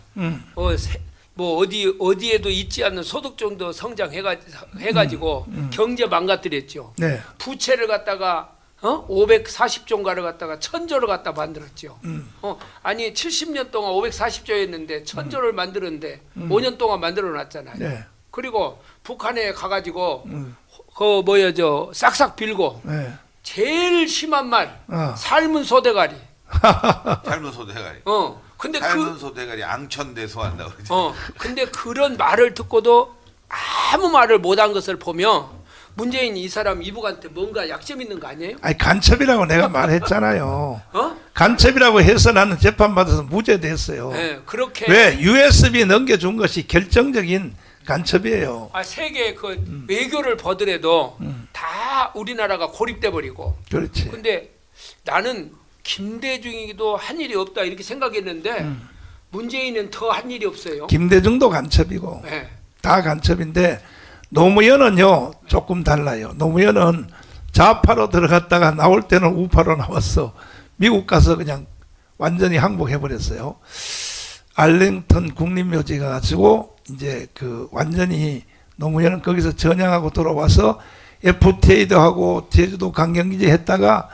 뭐 어디에도 있지 않는 소득주도 성장 해가지고 경제 망가뜨렸죠. 네. 부채를 갖다가 540조인가를 갖다가 1000조를 갖다 만들었죠. 아니 70년 동안 540조였는데 1000조를 만들었는데 5년 동안 만들어 놨잖아요. 네. 그리고 북한에 가가지고 싹싹 빌고 네. 제일 심한 말 삶은 소대가리. 삶은 소대가리. 근데 살면서 대가리 앙천대 소한다고 그러지. 근데 그런 말을 듣고도 아무 말을 못한 것을 보면 문재인이 이 사람 이북한테 뭔가 약점 있는 거 아니에요? 아니 간첩이라고 내가 말했잖아요. 어? 간첩이라고 해서 나는 재판받아서 무죄됐어요. 네, 그렇게. 왜? USB 넘겨준 것이 결정적인 간첩이에요. 세계 그 외교를 보더라도 다 우리나라가 고립돼 버리고. 그렇지. 근데 나는 김대중이도 한 일이 없다 이렇게 생각했는데 문재인은 더 한 일이 없어요. 김대중도 간첩이고 네. 다 간첩인데 노무현은요 조금 달라요. 노무현은 좌파로 들어갔다가 나올 때는 우파로 나왔어. 미국 가서 그냥 완전히 항복해 버렸어요. 알링턴 국립묘지 가지고 이제 그 완전히 노무현은 거기서 전향하고 돌아와서 FTA도 하고 제주도 강경기지 했다가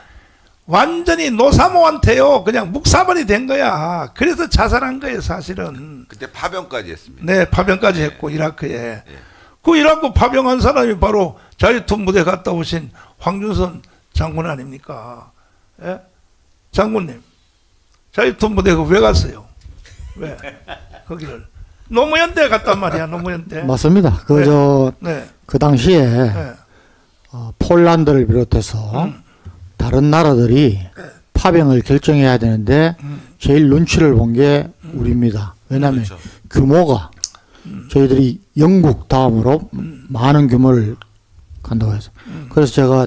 완전히 노사모한테요 그냥 묵사발이 된 거야. 그래서 자살한 거예요 사실은. 그때 파병까지 했습니다. 네, 파병까지 했고 이라크에. 그 이라크 파병한 사람이 바로 자유투 무대 갔다 오신 황준선 장군 아닙니까? 예? 장군님, 자유투 무대 왜 갔어요? 왜? 거기를 노무현 때 갔단 말이야. 노무현 때. 맞습니다. 네. 그 당시에 네. 폴란드를 비롯해서 다른 나라들이 파병을 결정해야 되는데 제일 눈치를 본 게 우리입니다. 왜냐하면 그렇죠. 규모가 저희들이 영국 다음으로 많은 규모를 간다고 해서 그래서 제가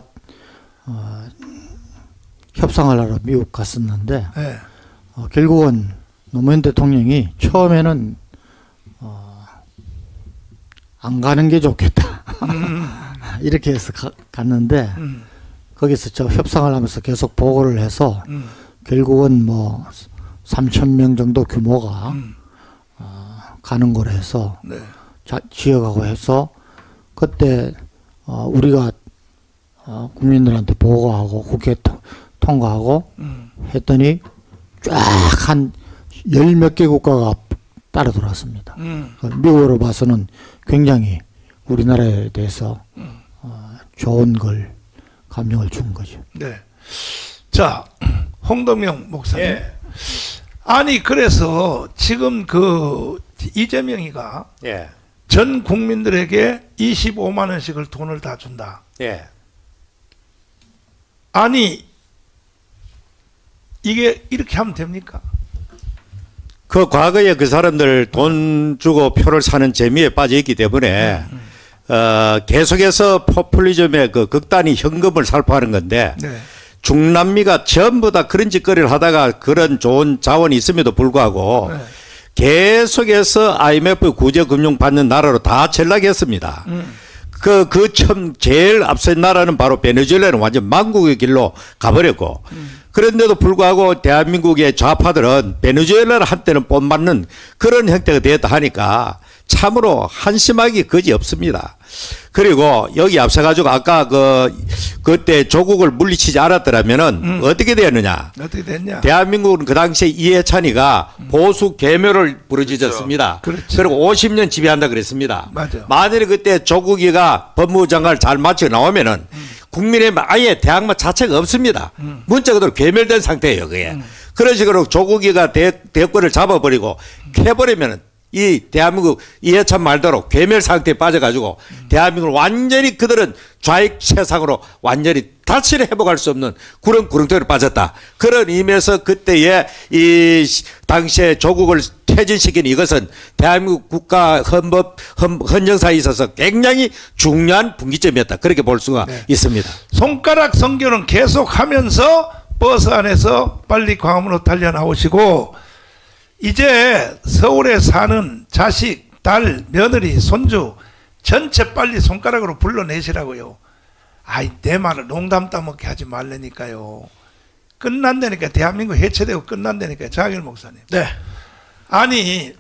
협상을 하러 미국 갔었는데 네. 결국은 노무현 대통령이 처음에는 안 가는 게 좋겠다 이렇게 해서 갔는데 거기서 저 협상을 하면서 계속 보고를 해서 결국은 뭐 3,000명 정도 규모가 가는 거로 해서 네. 지어가고 해서 그때 우리가 국민들한테 보고하고 국회 통과하고 했더니 쫙 한 10몇 개 국가가 따라 들어왔습니다. 미국으로 봐서는 굉장히 우리나라에 대해서 좋은 걸 감정을 준 거죠. 네. 자, 홍동영 목사님. 예. 아니 그래서 지금 그 이재명이가 예. 전 국민들에게 25만 원씩을 돈을 다 준다. 예. 아니 이게 이렇게 하면 됩니까? 그 과거에 그 사람들 돈 주고 표를 사는 재미에 빠져 있기 때문에 계속해서 포퓰리즘의 그 극단이 현금을 살포하는 건데 네. 중남미가 전부 다 그런 짓거리를 하다가 그런 좋은 자원이 있음에도 불구하고 네. 계속해서 IMF 구제금융 받는 나라로 다 전락했습니다. 그 처음 제일 앞선 나라는 바로 베네수엘라는 완전 망국의 길로 가버렸고 그런데도 불구하고 대한민국의 좌파들은 베네수엘라를 한때는 뽐맞는 그런 형태가 되었다 하니까 참으로 한심하기 거지 없습니다. 그리고 여기 앞서가지고 아까 그때 조국을 물리치지 않았더라면은 어떻게 되었느냐. 어떻게 됐냐? 대한민국은 그 당시에 이해찬이가 보수 개묘를 부르짖었습니다. 그렇죠. 그리고 50년 지배한다 그랬습니다. 맞아요. 만일에 그때 조국이가 법무부 장관을 잘 마치고 나오면은 국민의힘 아예 대항마 자체가 없습니다. 문자 그대로 괴멸된 상태예요, 그게. 그런 식으로 조국이가 대권을 잡아버리고 캐버리면은 이 대한민국 이해찬 말대로 괴멸 상태에 빠져가지고 대한민국을 완전히 그들은 좌익 세상으로 완전히 다시는 회복할 수 없는 그런 구렁텅이로 빠졌다. 그런 의미에서 그때의 이 당시에 조국을 퇴진시킨 이것은 대한민국 국가 헌정사에 있어서 굉장히 중요한 분기점이었다. 그렇게 볼 수가 있습니다. 손가락 선교는 계속하면서 버스 안에서 빨리 광화문으로 달려 나오시고 이제 서울에 사는 자식, 딸, 며느리, 손주 전체 빨리 손가락으로 불러내시라고요. 아이 내 말을 농담 따먹게 하지 말라니까요. 끝난다니까. 대한민국 해체되고 끝난다니까요. 장일 목사님. 네. 아니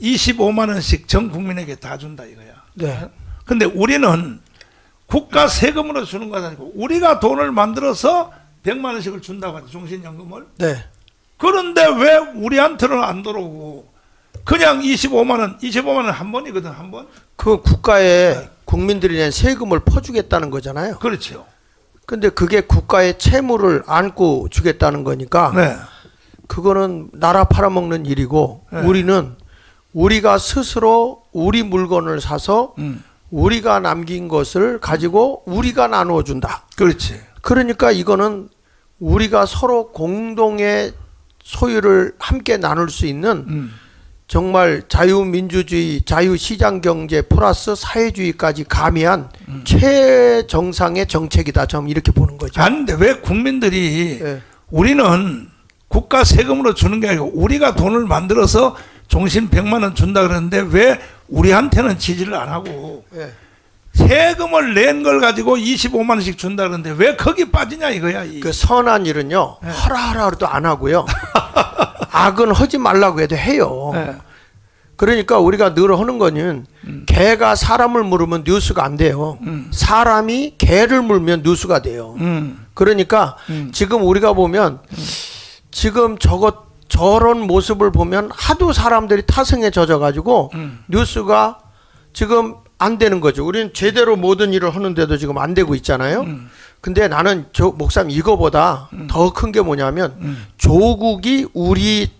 25만 원씩 전 국민에게 다 준다 이거야. 네. 근데 우리는 국가 세금으로 주는 거 아니고 우리가 돈을 만들어서 100만 원씩을 준다고 하죠. 종신연금을. 네. 그런데 왜 우리한테는 안 들어오고 그냥 25만 원 한 번이거든. 한 번. 그 국가에 국민들이 낸 세금을 퍼주겠다는 거잖아요. 그렇죠. 근데 그게 국가의 채무를 안고 주겠다는 거니까 네. 그거는 나라 팔아먹는 일이고 네. 우리는 우리가 스스로 우리 물건을 사서 우리가 남긴 것을 가지고 우리가 나누어 준다. 그렇지. 그러니까 이거는 우리가 서로 공동의 소유를 함께 나눌 수 있는 정말 자유민주주의, 자유시장경제 플러스 사회주의까지 가미한 최정상의 정책이다. 저는 이렇게 보는 거죠. 아닌데 왜 국민들이 예. 우리는 국가 세금으로 주는 게 아니고 우리가 돈을 만들어서 종신 100만 원 준다 그러는데 왜 우리한테는 지지를 안 하고 예. 세금을 낸 걸 가지고 25만 원씩 준다 그러는데 왜 거기 빠지냐 이거야. 그 선한 일은요 하라 해도 안 하고요 악은 하지 말라고 해도 해요. 예. 그러니까 우리가 늘 하는 거는 개가 사람을 물으면 뉴스가 안 돼요. 사람이 개를 물면 뉴스가 돼요. 그러니까 지금 우리가 보면 지금 저런 모습을 보면 하도 사람들이 타성에 젖어가지고 뉴스가 지금 안 되는 거죠. 우리는 제대로 모든 일을 하는데도 지금 안 되고 있잖아요. 근데 나는 목사님 이거보다 더 큰 게 뭐냐면 조국이 우리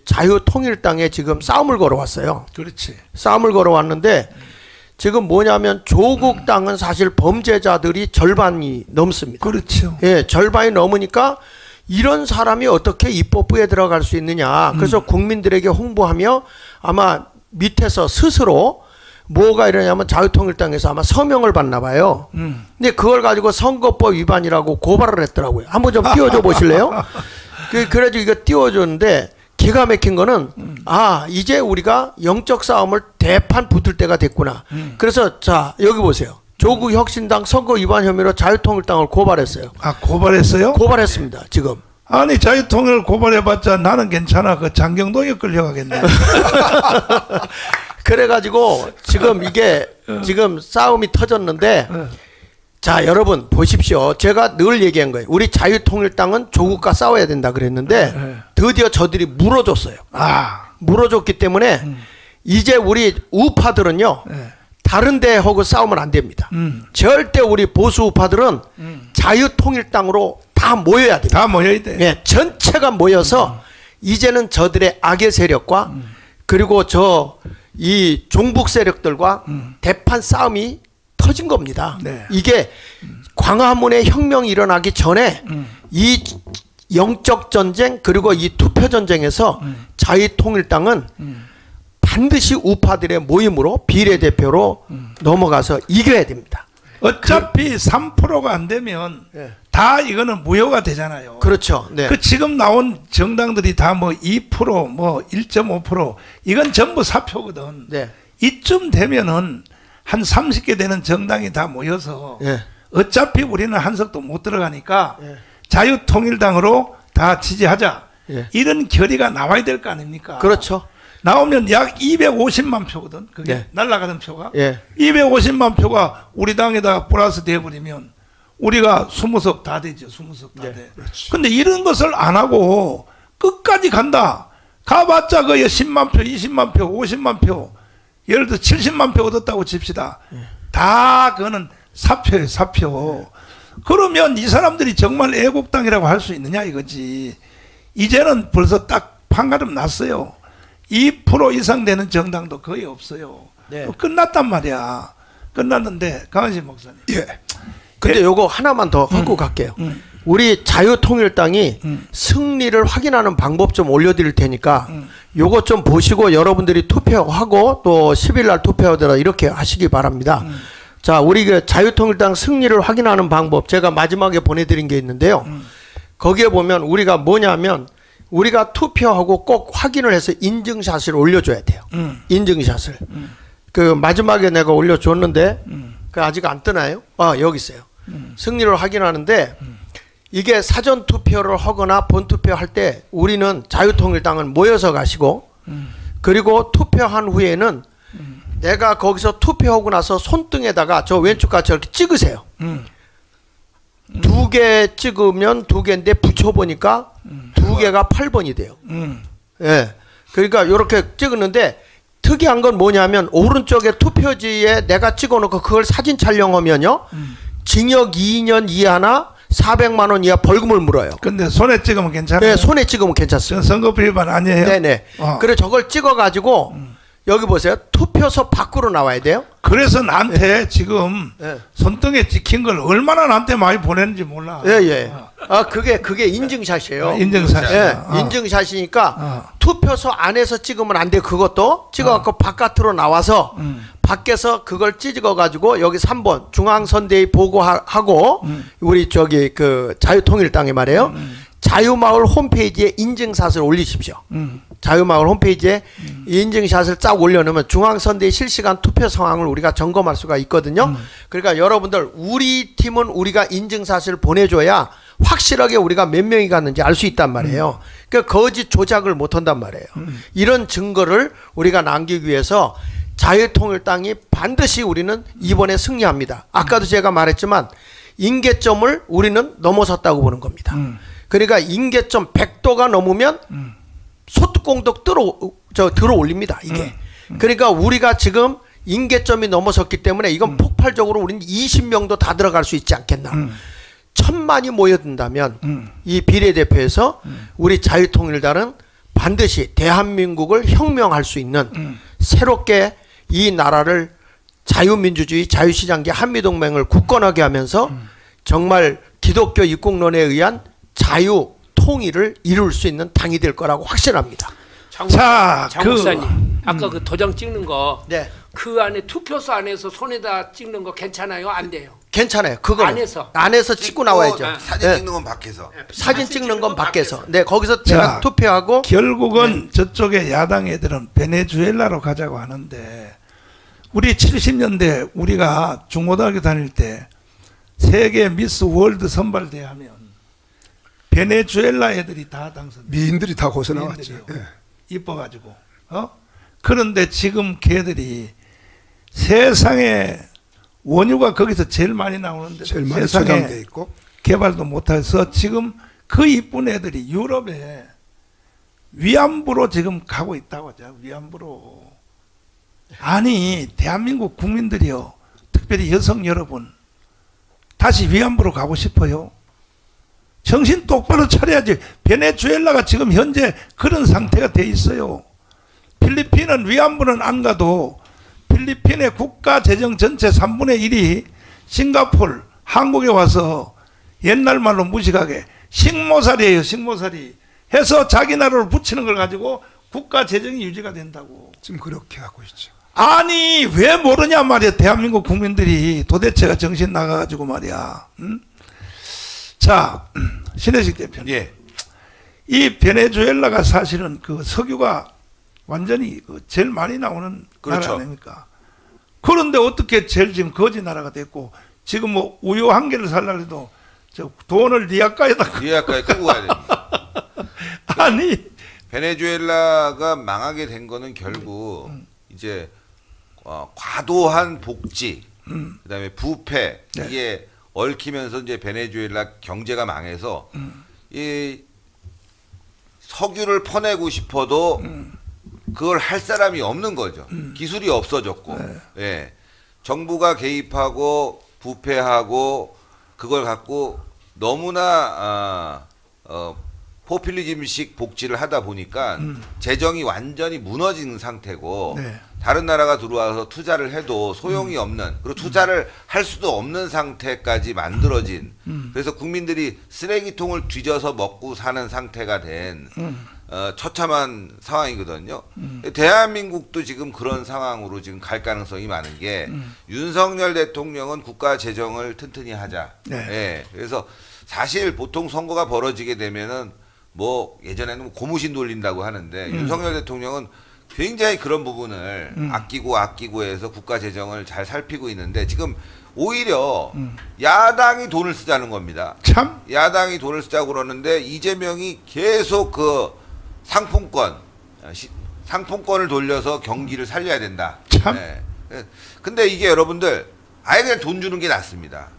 자유통일당에 지금 싸움을 걸어왔어요. 그렇지. 싸움을 걸어왔는데 지금 뭐냐면 조국 당은 사실 범죄자들이 절반이 넘습니다. 그렇죠. 예, 절반이 넘으니까 이런 사람이 어떻게 입법부에 들어갈 수 있느냐. 그래서 국민들에게 홍보하며 아마 밑에서 스스로 뭐가 이러냐면 자유통일당에서 아마 서명을 받나 봐요. 근데 그걸 가지고 선거법 위반이라고 고발을 했더라고요. 한번 좀 띄워줘 보실래요? 그래가지고 이거 띄워줬는데 기가 막힌 거는 아 이제 우리가 영적 싸움을 대판 붙을 때가 됐구나. 그래서 자 여기 보세요. 조국 혁신당 선거 위반 혐의로 자유통일당을 고발했어요. 아 고발했어요? 고발했습니다. 지금. 아니 자유통일 고발해봤자 나는 괜찮아. 그 장경동에 끌려가겠네. 그래가지고 지금 이게 지금 싸움이 터졌는데 자 여러분 보십시오. 제가 늘 얘기한 거예요. 우리 자유통일당은 조국과 싸워야 된다 그랬는데 드디어 저들이 물어줬어요. 물어줬기 때문에 이제 우리 우파들은요 다른 데하고 싸우면 안 됩니다. 절대 우리 보수 우파들은 자유통일당으로 다 모여야 됩니다. 다 모여야 돼. 네, 전체가 모여서 이제는 저들의 악의 세력과 그리고 이 종북 세력들과 대판 싸움이 터진 겁니다. 네. 이게 광화문의 혁명이 일어나기 전에 이 영적 전쟁 그리고 이 투표 전쟁에서 자유통일당은 반드시 우파들의 모임으로 비례대표로 넘어가서 이겨야 됩니다. 어차피 3%가 안 되면 네. 다 이거는 무효가 되잖아요. 그렇죠. 네. 그 지금 나온 정당들이 다 뭐 2%, 뭐 1.5% 이건 전부 사표거든. 네. 이쯤 되면은 한 30개 되는 정당이 다 모여서 네. 어차피 우리는 한석도 못 들어가니까 네. 자유통일당으로 다 지지하자. 네. 이런 결의가 나와야 될 거 아닙니까? 그렇죠. 나오면 약 250만 표거든. 그게 네. 날아가는 표가. 예. 250만 표가 우리 당에다 플러스 돼버리면 우리가 20석 다 되죠. 20석 다 돼. 근데 이런 것을 안 하고 끝까지 간다. 가봤자 거의 10만 표, 20만 표, 50만 표, 예를 들어 70만 표 얻었다고 칩시다. 다 그거는 사표예요, 사표. 그러면 이 사람들이 정말 애국당이라고 할 수 있느냐 이거지. 이제는 벌써 딱 판가름 났어요. 2% 이상 되는 정당도 거의 없어요. 네. 끝났단 말이야. 끝났는데 강한신 목사님. 예. 근데 요거 하나만 더 하고 갈게요. 우리 자유통일당이 승리를 확인하는 방법 좀 올려드릴 테니까 요거 좀 보시고 여러분들이 투표하고 또 10일 날 투표하더라 이렇게 하시기 바랍니다. 자, 우리 그 자유통일당 승리를 확인하는 방법 제가 마지막에 보내드린 게 있는데요. 거기에 보면 우리가 뭐냐면 우리가 투표하고 꼭 확인을 해서 인증샷을 올려줘야 돼요. 인증샷을. 그 마지막에 내가 올려줬는데 그 아직 안 뜨나요? 아 여기 있어요. 승리를 확인하는데 이게 사전 투표를 하거나 본투표 할 때 우리는 자유통일당은 모여서 가시고 그리고 투표한 후에는 내가 거기서 투표하고 나서 손등에다가 저 왼쪽까지 저렇게 찍으세요. 2개 찍으면 2개인데 붙여보니까 2개가 8번이 돼요. 예. 그러니까 이렇게 찍었는데 특이한 건 뭐냐면 오른쪽에 투표지에 내가 찍어놓고 그걸 사진 촬영하면요. 징역 2년 이하나 400만 원 이하 벌금을 물어요. 근데 손에 찍으면 괜찮아요. 네, 손에 찍으면 괜찮습니다. 선거법 위반 아니에요? 네네. 그래 저걸 찍어가지고 여기 보세요. 투표소 밖으로 나와야 돼요. 그래서 나한테 지금 예. 손등에 찍힌 걸 얼마나 나한테 많이 보내는지 몰라. 예. 아 그게 인증샷이에요. 인증샷. 예, 인증샷이니까 투표소 안에서 찍으면 안 돼. 그것도 찍어갖고 바깥으로 나와서 밖에서 그걸 찍어가지고 여기 3번 중앙선대위 보고하고 우리 저기 그 자유통일당에 말이에요. 자유마을 홈페이지에 인증샷을 올리십시오. 자유마을 홈페이지에 인증샷을 쫙 올려놓으면 중앙선대위 실시간 투표 상황을 우리가 점검할 수가 있거든요. 그러니까 여러분들 우리 팀은 우리가 인증샷을 보내줘야 확실하게 우리가 몇 명이 갔는지 알 수 있단 말이에요. 그러니까 거짓 조작을 못한단 말이에요. 이런 증거를 우리가 남기기 위해서 자유통일당이 반드시 우리는 이번에 승리합니다. 아까도 제가 말했지만 임계점을 우리는 넘어섰다고 보는 겁니다. 그러니까 임계점 100도가 넘으면 소뚜껑도 들어 올립니다. 이게. 그러니까 우리가 지금 임계점이 넘어섰기 때문에 이건 폭발적으로 우리는 20명도 다 들어갈 수 있지 않겠나. 1000만이 모여든다면 이 비례대표에서 우리 자유통일당은 반드시 대한민국을 혁명할 수 있는 새롭게 이 나라를 자유민주주의 자유시장계 한미동맹을 굳건하게 하면서 정말 기독교 입국론에 의한 자유 통일을 이룰 수 있는 당이 될 거라고 확신합니다. 자, 장 목사님, 아까 그 도장 찍는 거, 네. 그 안에 투표소 안에서 손에다 찍는 거 괜찮아요? 안 돼요? 괜찮아요. 그거 안에서 찍고 나와야죠. 사진 네. 찍는 건 밖에서. 사진 찍는 건 밖에서. 네, 거기서 제가 자, 투표하고 결국은 저쪽에 야당 애들은 베네수엘라로 가자고 하는데 우리 70년대 우리가 중고등학교 다닐 때 세계 미스 월드 선발대 하면 베네수엘라 애들이 다 당선. 미인들이 다 거기서 나왔죠. 예. 이뻐가지고. 그런데 지금 걔들이 세상에 원유가 거기서 제일 많이 나오는데 제일 많이 세상에 저장돼 있고 개발도 못해서 지금 그 이쁜 애들이 유럽에 위안부로 지금 가고 있다고 하죠. 위안부로. 아니 대한민국 국민들이요, 특별히 여성 여러분, 다시 위안부로 가고 싶어요? 정신 똑바로 차려야지. 베네수엘라가 지금 현재 그런 상태가 돼 있어요. 필리핀은 위안부는 안 가도 필리핀의 국가 재정 전체 3분의 1이 싱가포르, 한국에 와서 옛날 말로 무식하게 식모살이에요. 식모살이 해서 자기 나라를 붙이는 걸 가지고 국가 재정이 유지가 된다고. 지금 그렇게 하고 있죠. 아니 왜 모르냐 말이야. 대한민국 국민들이 도대체가 정신 나가가지고 말이야. 응? 자, 신혜식 대표님. 예. 이 베네수엘라가 사실은 그 석유가 완전히 제일 많이 나오는 그렇죠. 나라 아닙니까? 그런데 어떻게 제일 지금 거지 나라가 됐고, 지금 뭐 우유 한 개를 살라 해도 저 돈을 리아카에다 리아카에 끌고 가야 됩니다. 아니 베네수엘라가 망하게 된 거는 결국 이제 과도한 복지, 그다음에 부패, 네. 이게 얽히면서 이제 베네수엘라 경제가 망해서 이 석유를 퍼내고 싶어도 그걸 할 사람이 없는 거죠. 기술이 없어졌고, 예. 정부가 개입하고 부패하고 그걸 갖고 너무나 포퓰리즘식 복지를 하다 보니까 재정이 완전히 무너진 상태고, 네. 다른 나라가 들어와서 투자를 해도 소용이 없는, 그리고 투자를 할 수도 없는 상태까지 만들어진, 그래서 국민들이 쓰레기통을 뒤져서 먹고 사는 상태가 된 처참한 상황이거든요. 대한민국도 지금 그런 상황으로 지금 갈 가능성이 많은 게, 윤석열 대통령은 국가 재정을 튼튼히 하자. 네. 예. 그래서 사실 보통 선거가 벌어지게 되면은 뭐 예전에는 고무신 돌린다고 하는데, 윤석열 대통령은 굉장히 그런 부분을 아끼고 해서 국가 재정을 잘 살피고 있는데, 지금 오히려 야당이 돈을 쓰자는 겁니다. 참 야당이 돈을 쓰자고 그러는데 이재명이 계속 그 상품권을 돌려서 경기를 살려야 된다. 참. 네. 근데 이게 여러분들 아예 그냥 돈 주는 게 낫습니다.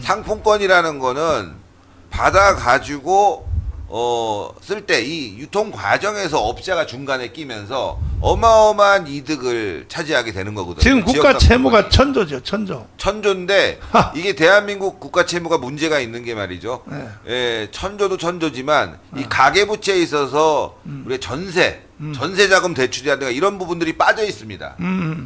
상품권이라는 거는 받아 가지고 쓸 때 이 유통 과정에서 업자가 중간에 끼면서 어마어마한 이득을 차지하게 되는 거거든요. 지금 국가 채무가 천조죠, 천조. 천조인데 이게 대한민국 국가 채무가 문제가 있는 게 말이죠. 네. 예, 천조도 천조지만 이 가계부채에 있어서 우리 전세 자금 대출이라든가 이런 부분들이 빠져 있습니다.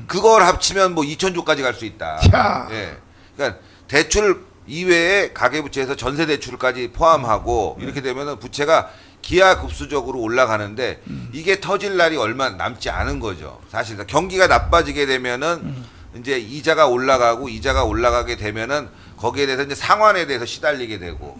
그걸 합치면 뭐 2천조까지 갈 수 있다. 야. 예, 그러니까 대출 이외에 가계부채에서 전세 대출까지 포함하고 이렇게 되면은 부채가 기하급수적으로 올라가는데 이게 터질 날이 얼마 남지 않은 거죠. 사실 경기가 나빠지게 되면은 이제 이자가 올라가게 되면은 거기에 대해서 이제 상환에 대해서 시달리게 되고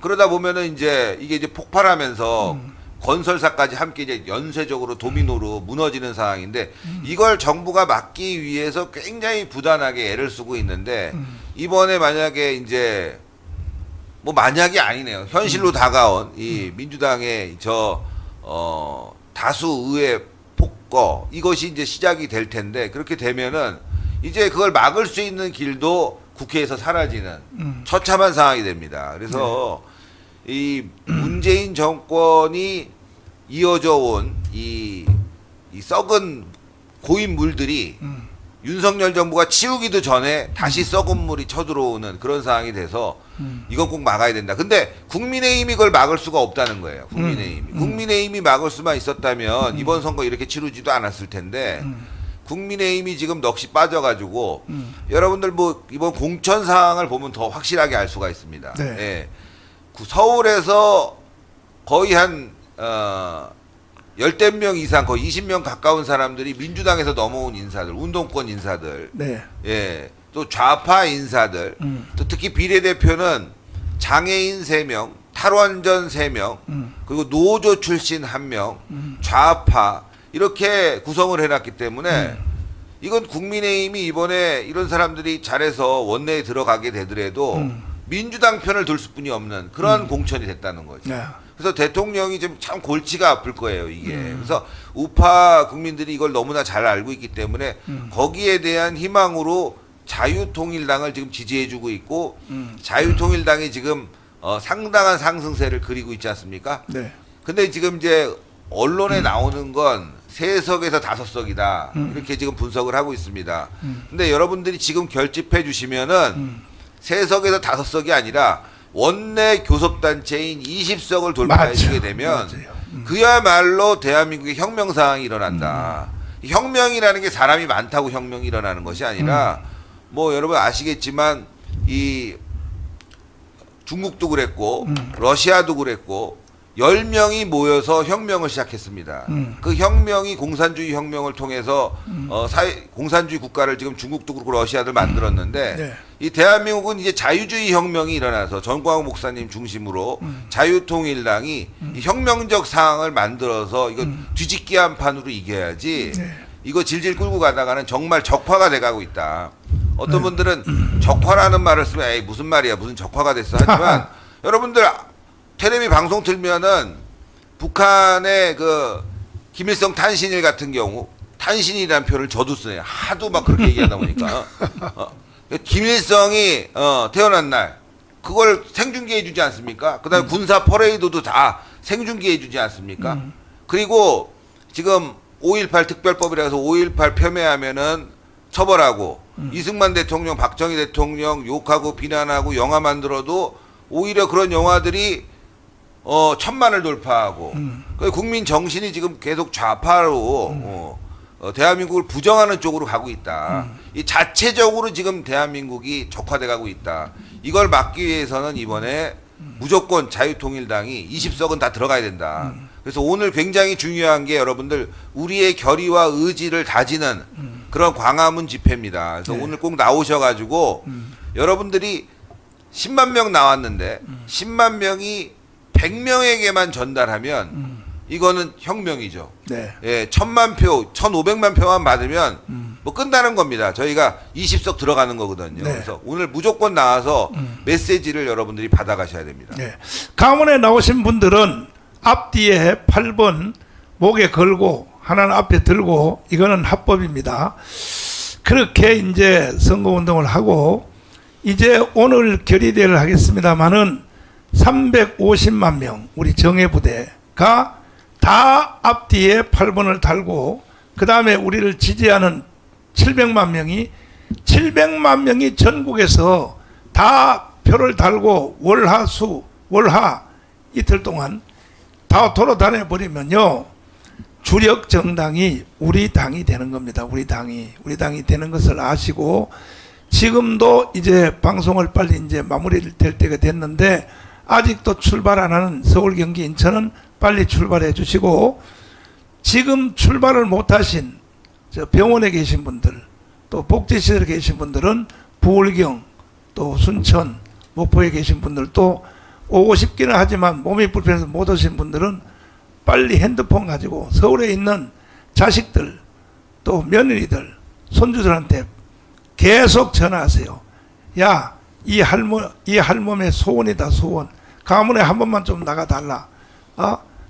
그러다 보면은 이제 이게 이제 폭발하면서 건설사까지 함께 이제 연쇄적으로 도미노로 무너지는 상황인데 이걸 정부가 막기 위해서 굉장히 부단하게 애를 쓰고 있는데 이번에 만약에 이제 뭐 만약이 아니네요. 현실로 다가온 이 민주당의 다수 의회 폭거 이것이 이제 시작이 될 텐데 그렇게 되면은 이제 그걸 막을 수 있는 길도 국회에서 사라지는 처참한 상황이 됩니다. 그래서 이 문재인 정권이 이어져 온 이 썩은 고인 물들이 윤석열 정부가 치우기도 전에 다시 썩은 물이 쳐들어오는 그런 상황이 돼서 이건 꼭 막아야 된다. 근데 국민의힘이 그걸 막을 수가 없다는 거예요. 국민의힘이 막을 수만 있었다면 이번 선거 이렇게 치르지도 않았을 텐데 국민의힘이 지금 넋이 빠져가지고 여러분들 뭐 이번 공천 상황을 보면 더 확실하게 알 수가 있습니다. 네. 예. 서울에서 거의 한 열댓 명 이상 거의 20명 가까운 사람들이 민주당에서 넘어온 인사들, 운동권 인사들, 네. 예, 또 좌파 인사들, 또 특히 비례대표는 장애인 3명, 탈원전 3명, 그리고 노조 출신 1명, 좌파 이렇게 구성을 해놨기 때문에 이건 국민의힘이 이번에 이런 사람들이 잘해서 원내에 들어가게 되더라도 민주당 편을 들 수뿐이 없는 그런 공천이 됐다는 거죠. 네. 그래서 대통령이 지금 참 골치가 아플 거예요, 이게. 그래서 우파 국민들이 이걸 너무나 잘 알고 있기 때문에 거기에 대한 희망으로 자유통일당을 지금 지지해주고 있고 자유통일당이 지금 상당한 상승세를 그리고 있지 않습니까? 네. 근데 지금 이제 언론에 나오는 건 3석에서 5석이다. 이렇게 지금 분석을 하고 있습니다. 근데 여러분들이 지금 결집해 주시면은 3석에서 5석이 아니라 원내 교섭단체인 20석을 돌파해주게 되면 그야말로 대한민국의 혁명 상황이 일어난다. 혁명이라는 게 사람이 많다고 혁명이 일어나는 것이 아니라 뭐 여러분 아시겠지만 이 중국도 그랬고 러시아도 그랬고 10명이 모여서 혁명을 시작했습니다. 그 혁명이 공산주의 혁명을 통해서 공산주의 국가를 지금 중국도 그렇고 러시아도 만들었는데 네. 이 대한민국은 이제 자유주의 혁명이 일어나서 전광훈 목사님 중심으로 자유통일당이 이 혁명적 상황을 만들어서 이거 뒤집기 한 판으로 이겨야지 이거 질질 끌고 가다가는 정말 적화가 돼가고 있다. 어떤 분들은 적화라는 말을 쓰면 에이 무슨 말이야 무슨 적화가 됐어 하지만 여러분들 텔레비 방송 틀면은 북한의 그 김일성 탄신일 같은 경우 탄신이라는 표현을 저도 쓰네요. 하도 막 그렇게 얘기하다 보니까 김일성이 태어난 날 그걸 생중계해 주지 않습니까? 그다음에 군사 퍼레이드도 다 생중계해 주지 않습니까? 그리고 지금 5.18 특별법이라 해서 5.18 폄훼하면은 처벌하고 이승만 대통령, 박정희 대통령 욕하고 비난하고 영화 만들어도 오히려 그런 영화들이 1,000만을 돌파하고 국민 정신이 지금 계속 좌파로 대한민국을 부정하는 쪽으로 가고 있다. 이 자체적으로 지금 대한민국이 적화돼 가고 있다. 이걸 막기 위해서는 이번에 무조건 자유통일당이 20석은 다 들어가야 된다. 그래서 오늘 굉장히 중요한 게 여러분들 우리의 결의와 의지를 다지는 그런 광화문 집회입니다. 그래서 오늘 꼭 나오셔가지고 여러분들이 10만 명 나왔는데 10만 명이 100명에게만 전달하면 이거는 혁명이죠. 네. 예, 1,000만 표, 1,500만 표만 받으면 뭐 끝나는 겁니다. 저희가 20석 들어가는 거거든요. 네. 그래서 오늘 무조건 나와서 메시지를 여러분들이 받아가셔야 됩니다. 네. 강원에 나오신 분들은 앞뒤에 8번 목에 걸고 하나는 앞에 들고 이거는 합법입니다. 그렇게 이제 선거운동을 하고 이제 오늘 결의대회를 하겠습니다만은 350만 명 우리 정예부대가 다 앞뒤에 8번을 달고 그 다음에 우리를 지지하는 700만 명이 전국에서 다 표를 달고 월하 이틀 동안 다 돌아다녀 버리면요, 주력 정당이 우리 당이 되는 겁니다. 우리 당이 되는 것을 아시고, 지금도 이제 방송을 빨리 이제 마무리될 때가 됐는데 아직도 출발 안 하는 서울, 경기, 인천은 빨리 출발해 주시고, 지금 출발을 못 하신 저 병원에 계신 분들, 또 복지시설에 계신 분들은 부울경, 또 순천, 목포에 계신 분들, 또 오고 싶기는 하지만 몸이 불편해서 못 오신 분들은 빨리 핸드폰 가지고 서울에 있는 자식들, 또 며느리들, 손주들한테 계속 전화하세요. 야, 이 할멈의 소원이다, 소원. 가문에 한 번만 좀 나가달라.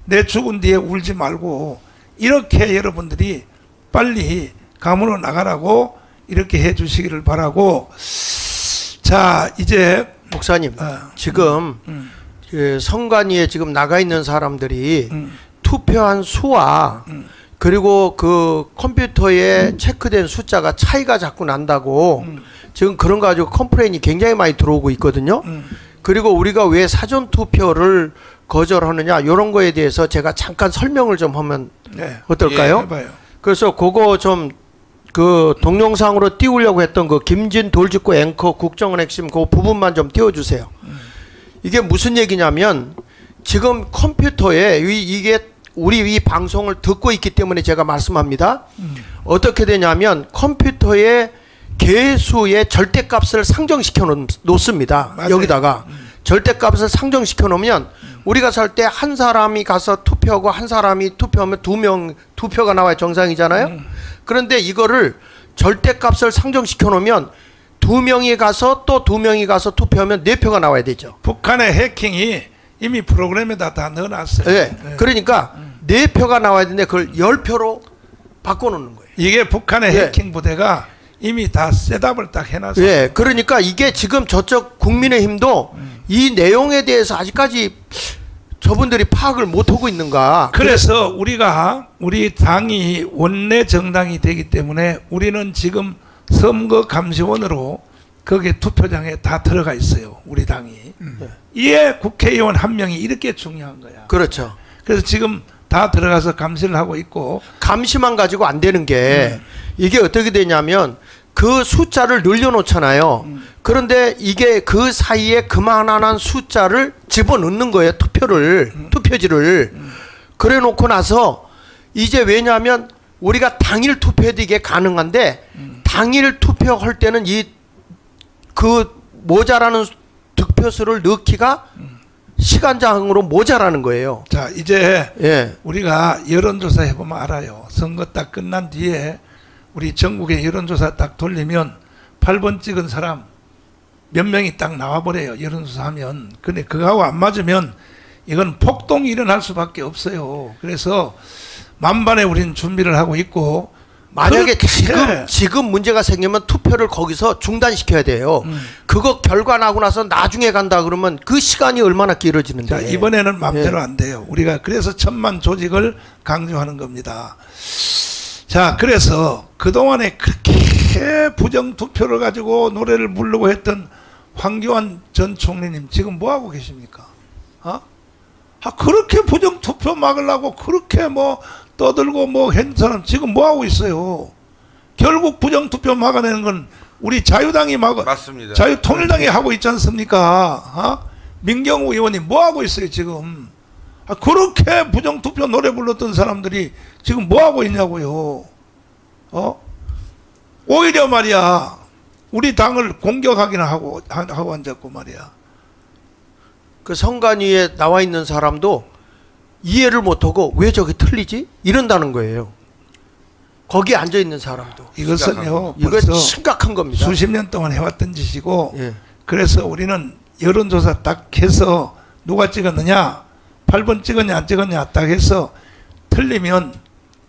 내 죽은 뒤에 울지 말고, 이렇게 여러분들이 빨리 가문으로 나가라고 이렇게 해 주시기를 바라고. 자, 이제 목사님, 지금 그 선관위에 지금 나가 있는 사람들이 투표한 수와 그리고 그 컴퓨터에 체크된 숫자가 차이가 자꾸 난다고 지금 그런 거 가지고 컴플레인이 굉장히 많이 들어오고 있거든요. 그리고 우리가 왜 사전 투표를 거절하느냐, 이런 거에 대해서 제가 잠깐 설명을 좀 하면 어떨까요? 예, 해봐요. 그래서 그거 좀 그 동영상으로 띄우려고 했던 그 김진 돌직구 앵커 국정원 핵심 그 부분만 좀 띄워주세요. 이게 무슨 얘기냐면, 지금 컴퓨터에 이게 우리 이 방송을 듣고 있기 때문에 제가 말씀합니다. 어떻게 되냐면 컴퓨터에 개수의 절대값을 상정시켜 놓습니다. 맞아요. 여기다가 절대값을 상정시켜 놓으면 우리가 살 때 한 사람이 가서 투표하고 한 사람이 투표하면 두 표가 나와야 정상이잖아요. 그런데 이거를 절대값을 상정시켜 놓으면 2명이 가서 또 2명이 가서 투표하면 4표가 나와야 되죠. 북한의 해킹이 이미 프로그램에다 다 넣어놨어요. 네. 그러니까 4표가 나와야 되는데 그걸 10표로 바꿔놓는 거예요. 이게 북한의 해킹 부대가 이미 다 셋업을 딱 해놨어요. 예, 그러니까 이게 지금 저쪽 국민의힘도 이 내용에 대해서 아직까지 저분들이 파악을 못하고 있는가. 그래서 우리 당이 원내 정당이 되기 때문에 우리는 지금 선거감시원으로 거기에 투표장에 다 들어가 있어요. 우리 당이. 이에 국회의원 한 명이 이렇게 중요한 거야. 그렇죠. 그래서 지금 다 들어가서 감시를 하고 있고. 감시만 가지고 안 되는 게 이게 어떻게 되냐면 그 숫자를 늘려놓잖아요. 그런데 이게 그 사이에 그만한 숫자를 집어넣는 거예요. 투표지를. 그래 놓고 나서 이제 왜냐하면 우리가 당일 투표해도 이게 가능한데 당일 투표할 때는 그 모자라는 득표수를 넣기가 시간장으로 모자라는 거예요. 자, 이제 우리가 여론조사 해보면 알아요. 선거 딱 끝난 뒤에 우리 전국에 여론조사 딱 돌리면 8번 찍은 사람 몇 명이 딱 나와버려요. 여론조사 하면. 근데 그거하고 안 맞으면 이건 폭동이 일어날 수밖에 없어요. 그래서 만반에 우리는 준비를 하고 있고, 만약에 지금 문제가 생기면 투표를 거기서 중단시켜야 돼요. 그거 결과 나고 나서 나중에 간다 그러면 그 시간이 얼마나 길어지는데. 자, 이번에는 맘대로 안 돼요. 우리가 그래서 천만 조직을 강조하는 겁니다. 자, 그래서 그동안에 그렇게 부정투표를 가지고 노래를 부르고 했던 황교안 전 총리님 지금 뭐하고 계십니까? 그렇게 부정투표 막으려고 그렇게 뭐 떠들고 뭐 한 사람 지금 뭐하고 있어요? 결국 부정투표 막아내는 건 우리 자유당이 맞습니다. 자유통일당이 하고 있지 않습니까? 민경우 의원이 뭐하고 있어요 지금? 그렇게 부정투표 노래 불렀던 사람들이 지금 뭐하고 있냐고요? 오히려 말이야 우리 당을 공격하기나 하고 앉았고 말이야. 그 선관위에 나와 있는 사람도 이해를 못하고 왜 저게 틀리지? 이런다는 거예요. 거기에 앉아 있는 사람도. 이것은요, 이거 심각한 겁니다. 수십 년 동안 해왔던 짓이고, 그래서 우리는 여론조사 딱 해서 누가 찍었느냐, 8번 찍었냐 안 찍었냐 딱 해서 틀리면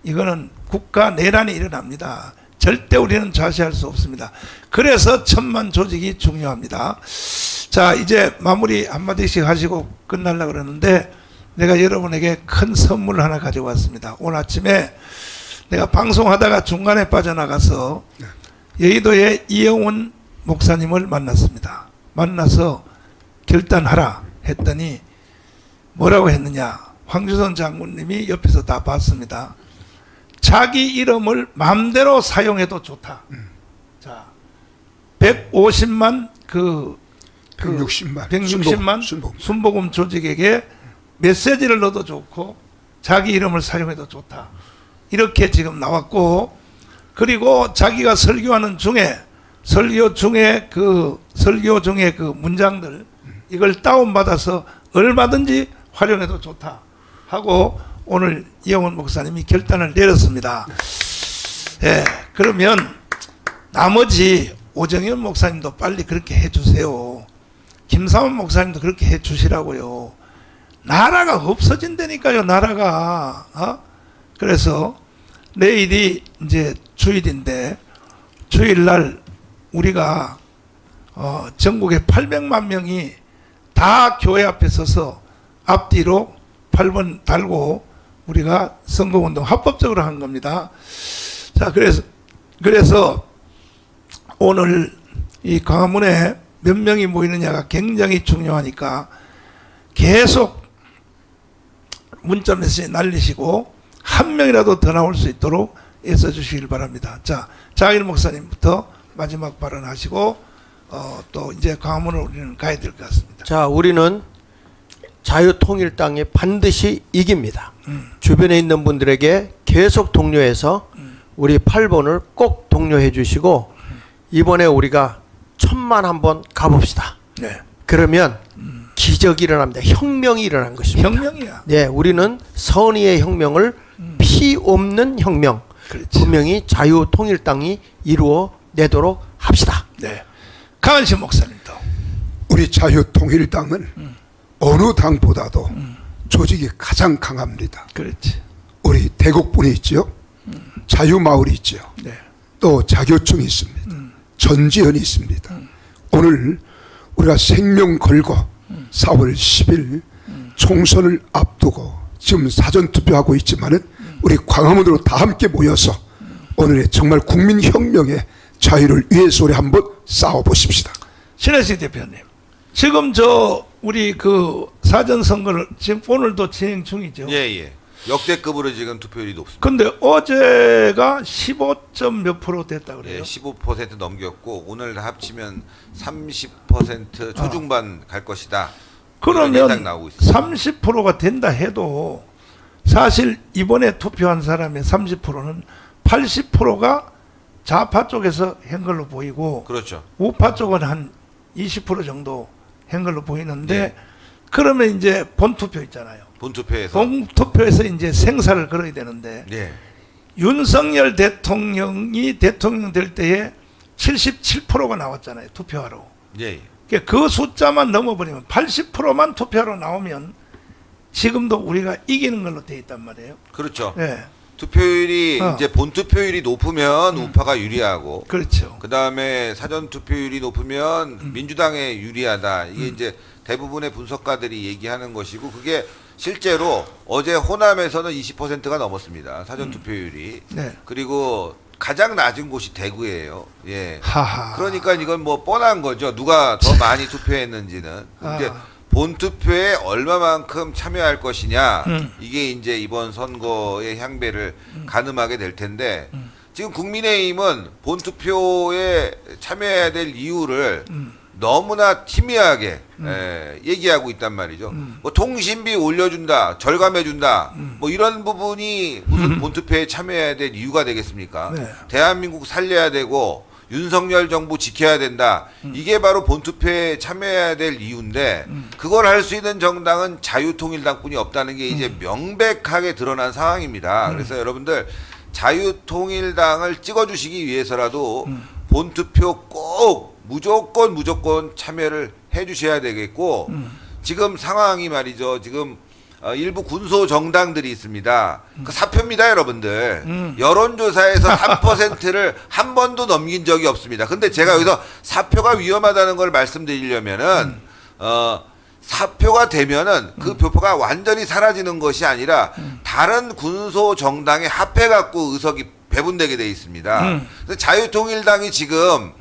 이거는 국가 내란이 일어납니다. 절대 우리는 좌시할 수 없습니다. 그래서 천만 조직이 중요합니다. 자, 이제 마무리 한마디씩 하시고 끝날라 그러는데 내가 여러분에게 큰 선물을 하나 가지고 왔습니다. 오늘 아침에 내가 방송하다가 중간에 빠져나가서 여의도의 이영훈 목사님을 만났습니다. 만나서 결단하라 했더니 뭐라고 했느냐. 황주선 장군님이 옆에서 다 봤습니다. 자기 이름을 마음대로 사용해도 좋다. 자, 150만 160만 순복음 조직에게 메시지를 넣어도 좋고 자기 이름을 사용해도 좋다. 이렇게 지금 나왔고, 그리고 자기가 설교하는 중에 설교 중에 그 문장들 이걸 다운받아서 얼마든지 활용해도 좋다 하고 오늘 이영훈 목사님이 결단을 내렸습니다. 예, 그러면 나머지 오정현 목사님도 빨리 그렇게 해주세요. 김사원 목사님도 그렇게 해주시라고요. 나라가 없어진다니까요, 나라가. 그래서 내일이 이제 주일인데 주일날 우리가 전국에 800만 명이 다 교회 앞에 서서 앞뒤로 8번 달고 우리가 선거운동 합법적으로 한 겁니다. 자, 그래서 오늘 이 광화문에 몇 명이 모이느냐가 굉장히 중요하니까 계속 문자 메시지 날리시고 한 명이라도 더 나올 수 있도록 애써 주시길 바랍니다. 자, 장일 목사님부터 마지막 발언하시고 또 이제 광화문을 우리는 가야 될 것 같습니다. 자, 우리는 자유통일당이 반드시 이깁니다. 주변에 있는 분들에게 계속 독려해서 우리 8번을 꼭 독려해 주시고 이번에 우리가 1000만 한번 가봅시다. 네. 그러면 기적이 일어납니다. 혁명이 일어난 것입니다. 혁명이야. 네, 우리는 선의의 혁명을 피 없는 혁명, 그렇지. 분명히 자유통일당이 이루어내도록 합시다. 네. 강한신 목사님도. 우리 자유통일당은 어느 당보다도 조직이 가장 강합니다. 그렇지. 우리 대곡분이 있죠. 자유마을이 있죠. 네. 또 자교총이 있습니다. 전지현이 있습니다. 오늘 우리가 생명 걸고 4월 10일 총선을 앞두고 지금 사전투표하고 있지만은 우리 광화문으로 다 함께 모여서 오늘의 정말 국민혁명의 자유를 위해서 우리 한번 싸워보십시다. 신혜식 대표님, 지금 우리 그 사전선거를 지금 오늘도 진행 중이죠. 예. 역대급으로 지금 투표율이 높습니다. 근데 어제가 15점 몇 프로 됐다 그래요? 예, 15% 넘겼고 오늘 합치면 30% 초중반 갈 것이다. 이런 예상 그러면 나오고 있습니다. 30%가 된다 해도 사실 이번에 투표한 사람의 30%는 80%가 좌파 쪽에서 한 걸로 보이고 그렇죠. 우파 쪽은 한 20% 정도 한 걸로 보이는데 네. 그러면 이제 본투표 있잖아요. 본투표에서 이제 생사를 걸어야 되는데 네. 윤석열 대통령이 대통령 될 때에 77%가 나왔잖아요. 투표하러. 예. 그 숫자만 넘어버리면 80%만 투표하러 나오면 지금도 우리가 이기는 걸로 돼 있단 말이에요. 그렇죠. 네. 투표율이 이제 본투표율이 높으면 우파가 유리하고 그렇죠. 그다음에 사전 투표율이 높으면 민주당에 유리하다. 이게 이제 대부분의 분석가들이 얘기하는 것이고 그게 실제로 어제 호남에서는 20%가 넘었습니다. 사전 투표율이. 네. 그리고 가장 낮은 곳이 대구예요. 예. 하하. 그러니까 이건 뭐 뻔한 거죠. 누가 더 많이 투표했는지는. 이제 본투표에 얼마만큼 참여할 것이냐 이게 이제 이번 선거의 향배를 가늠하게 될 텐데 지금 국민의힘은 본투표에 참여해야 될 이유를 너무나 희미하게 얘기하고 있단 말이죠. 뭐 통신비 올려준다, 절감해준다, 뭐 이런 부분이 무슨 본투표에 참여해야 될 이유가 되겠습니까? 네. 대한민국 살려야 되고 윤석열 정부 지켜야 된다. 이게 바로 본투표에 참여해야 될 이유인데 그걸 할 수 있는 정당은 자유통일당뿐이 없다는 게 이제 명백하게 드러난 상황입니다. 그래서 여러분들 자유통일당을 찍어주시기 위해서라도 본투표 꼭 무조건 참여를 해주셔야 되겠고 지금 상황이 말이죠. 지금 일부 군소 정당들이 있습니다. 그 사표입니다, 여러분들. 여론조사에서 3%를 한 번도 넘긴 적이 없습니다. 근데 제가 여기서 사표가 위험하다는 걸 말씀드리려면은 사표가 되면은 그 표가 완전히 사라지는 것이 아니라 다른 군소 정당에 합해갖고 의석이 배분되게 돼 있습니다. 근데 자유통일당이 지금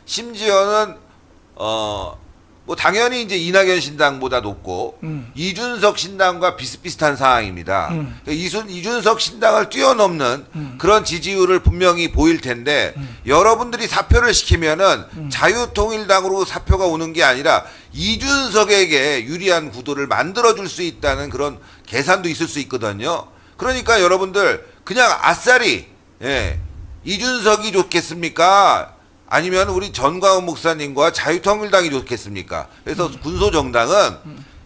심지어는 뭐 당연히 이제 이낙연 신당보다 높고 이준석 신당과 비슷비슷한 상황입니다. 이준석 신당을 뛰어넘는 그런 지지율을 분명히 보일 텐데 여러분들이 사표를 시키면은 자유통일당으로 사표가 오는 게 아니라 이준석에게 유리한 구도를 만들어줄 수 있다는 그런 계산도 있을 수 있거든요. 그러니까 여러분들 그냥 아싸리 이준석이 좋겠습니까? 아니면 우리 전광훈 목사님과 자유통일당이 좋겠습니까? 그래서 군소정당은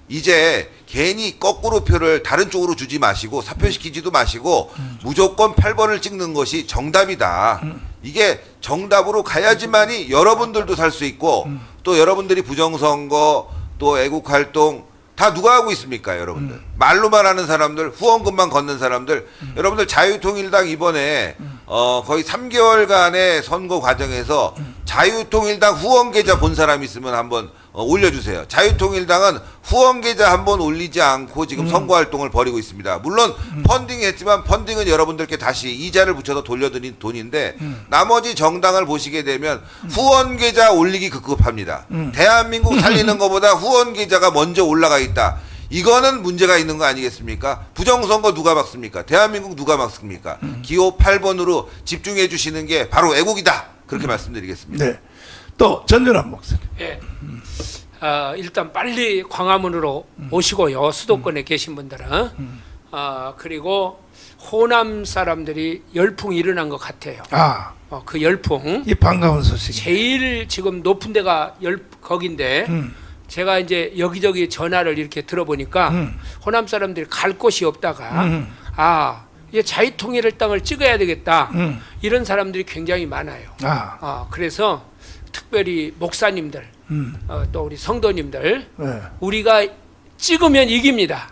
이제 괜히 거꾸로 표를 다른 쪽으로 주지 마시고 사표시키지도 마시고 무조건 8번을 찍는 것이 정답이다. 이게 정답으로 가야지만이 여러분들도 살 수 있고 또 여러분들이 부정선거 또 애국활동 다 누가 하고 있습니까, 여러분들? 말로만 하는 사람들, 후원금만 걷는 사람들. 여러분들 자유통일당 이번에 거의 3개월간의 선거 과정에서 자유통일당 후원 계좌 본 사람 있으면 한번 올려주세요. 자유통일당은 후원 계좌 한번 올리지 않고 지금 선거 활동을 벌이고 있습니다. 물론 펀딩했지만 펀딩은 여러분들께 다시 이자를 붙여서 돌려드린 돈인데 나머지 정당을 보시게 되면 후원 계좌 올리기 급급합니다. 대한민국 살리는 것보다 후원 계좌가 먼저 올라가 있다. 이거는 문제가 있는 거 아니겠습니까? 부정선거 누가 막습니까? 대한민국 누가 막습니까? 기호 8번으로 집중해 주시는 게 바로 애국이다. 그렇게 말씀드리겠습니다. 네. 또 전준환 목사님. 예. 일단 빨리 광화문으로 오시고요. 수도권에 계신 분들은. 그리고 호남 사람들이 열풍이 일어난 것 같아요. 그 열풍. 이 반가운 소식. 제일 지금 높은 데가 거긴데 제가 이제 여기저기 전화를 이렇게 들어보니까 호남 사람들이 갈 곳이 없다가 이제 자유통일당을 찍어야 되겠다 이런 사람들이 굉장히 많아요. 그래서 특별히 목사님들 또 우리 성도님들 우리가 찍으면 이깁니다.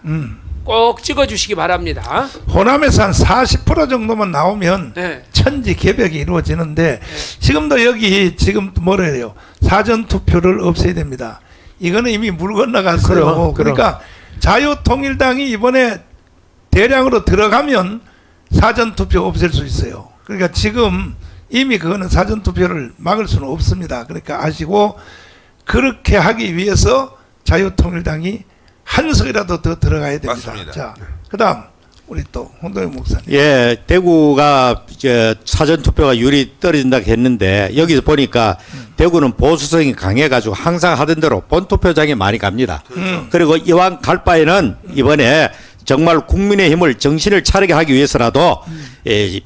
꼭 찍어주시기 바랍니다. 호남에서 한 40% 정도만 나오면 천지개벽이 이루어지는데 지금도 여기 지금 뭐라 해요? 사전투표를 없애야 됩니다. 이거는 이미 물 건너갔어요. 그러니까 자유통일당이 이번에 대량으로 들어가면 사전투표 없앨 수 있어요. 그러니까 지금 이미 그거는 사전투표를 막을 수는 없습니다. 그러니까 아시고 그렇게 하기 위해서 자유통일당이 한 석이라도 더 들어가야 됩니다. 맞습니다. 자, 그다음 우리 또 홍도영 목사님. 예, 대구가 사전투표가 유리 떨어진다고 했는데 여기서 보니까 대구는 보수성이 강해가지고 항상 하던 대로 본투표장에 많이 갑니다. 그리고 이왕 갈 바에는 이번에 정말 국민의힘을 정신을 차리게 하기 위해서라도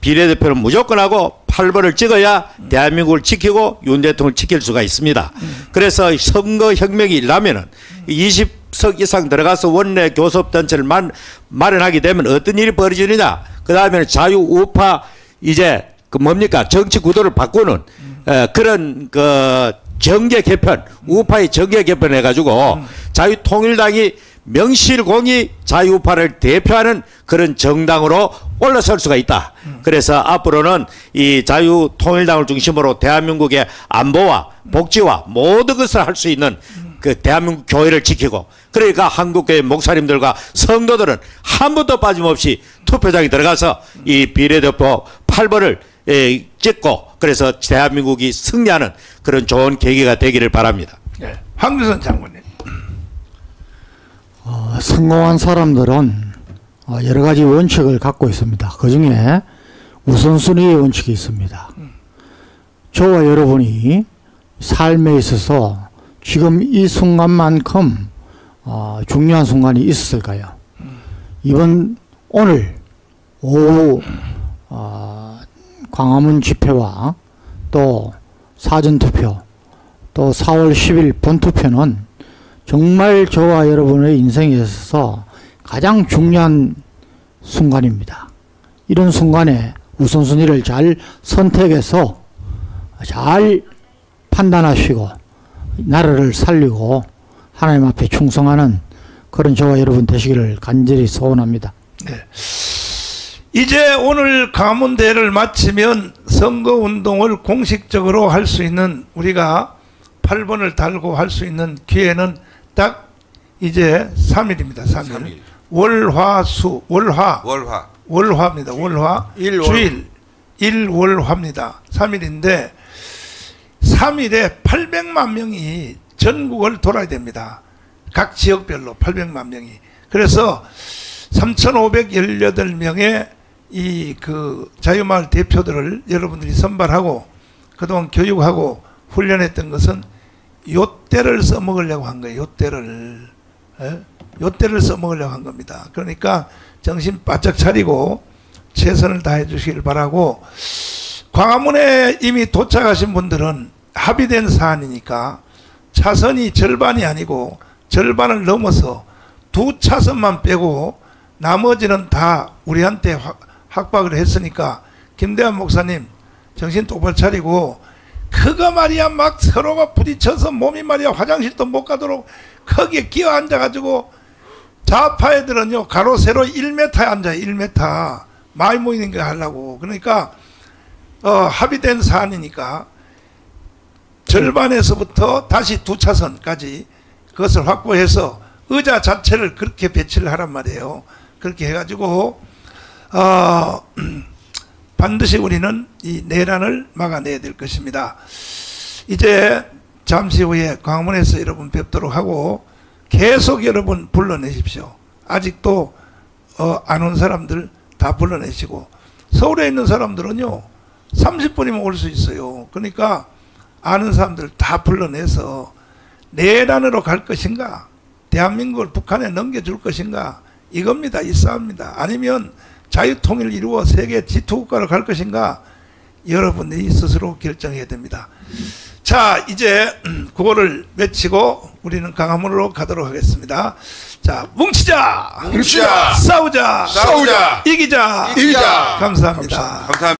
비례대표는 무조건 하고 8번을 찍어야 대한민국을 지키고 윤 대통령을 지킬 수가 있습니다. 그래서 선거혁명이 일어나면은 20석 이상 들어가서 원내 교섭단체를 마련하게 되면 어떤 일이 벌어지느냐. 그 다음에는 자유우파 이제 그 뭡니까 정치 구도를 바꾸는 그런 그 정계 개편, 우파의 정계 개편 해가지고 자유통일당이 명실공히 자유우파를 대표하는 그런 정당으로 올라설 수가 있다. 그래서 앞으로는 이 자유통일당을 중심으로 대한민국의 안보와 복지와 모든 것을 할 수 있는 그 대한민국 교회를 지키고 그러니까 한국교회 목사님들과 성도들은 한 번도 빠짐없이 투표장에 들어가서 이 비례대표 8번을 찍고 그래서 대한민국이 승리하는 그런 좋은 계기가 되기를 바랍니다. 네. 황교안 장관님. 성공한 사람들은 여러 가지 원칙을 갖고 있습니다. 그 중에 우선순위의 원칙이 있습니다. 저와 여러분이 삶에 있어서 지금 이 순간만큼 중요한 순간이 있었을까요? 오늘 오후 광화문 집회와 또 사전투표 또 4월 10일 본투표는 정말 저와 여러분의 인생에 있어서 가장 중요한 순간입니다. 이런 순간에 우선순위를 잘 선택해서 잘 판단하시고 나라를 살리고 하나님 앞에 충성하는 그런 저와 여러분 되시기를 간절히 소원합니다. 네. 이제 오늘 가문대회를 마치면 선거운동을 공식적으로 할 수 있는, 우리가 8번을 달고 할 수 있는 기회는 딱 이제 3일입니다. 3일. 월화수, 월화입니다. 월화. 주일. 일월화입니다. 3일인데 3일에 800만 명이 전국을 돌아야 됩니다. 각 지역별로 800만 명이. 그래서 3,518명의 이 그 자유마을 대표들을 여러분들이 선발하고 그동안 교육하고 훈련했던 것은 요때를 써먹으려고 한 거예요. 요때를 써먹으려고 한 겁니다. 그러니까 정신 바짝 차리고 최선을 다해 주시길 바라고, 광화문에 이미 도착하신 분들은 합의된 사안이니까 차선이 절반이 아니고 절반을 넘어서 2차선만 빼고 나머지는 다 우리한테 확박을 했으니까 김대환 목사님 정신 똑바로 차리고, 그거 말이야 막 서로가 부딪혀서 몸이 말이야 화장실도 못 가도록 거기에 끼어 앉아가지고, 좌파 애들은요 가로 세로 1m에 앉아요. 1m 많이 모이는 거 하려고. 그러니까 합의된 사안이니까 절반에서부터 다시 2차선까지 그것을 확보해서 의자 자체를 그렇게 배치를 하란 말이에요. 그렇게 해가지고 반드시 우리는 이 내란을 막아내야 될 것입니다. 이제 잠시 후에 광화문에서 여러분 뵙도록 하고 계속 여러분 불러내십시오. 아직도 안 온 사람들 다 불러내시고, 서울에 있는 사람들은요 30분이면 올 수 있어요. 그러니까 아는 사람들 다 불러내서 내란으로 갈 것인가, 대한민국을 북한에 넘겨줄 것인가, 이겁니다. 이 싸움입니다. 아니면 자유통일을 이루어 세계 지토국가로 갈 것인가, 여러분이 스스로 결정해야 됩니다. 자, 이제 그거를 외치고 우리는 광화문으로 가도록 하겠습니다. 자, 뭉치자, 뭉치자, 싸우자, 싸우자, 이기자. 이기자. 감사합니다. 감사합니다.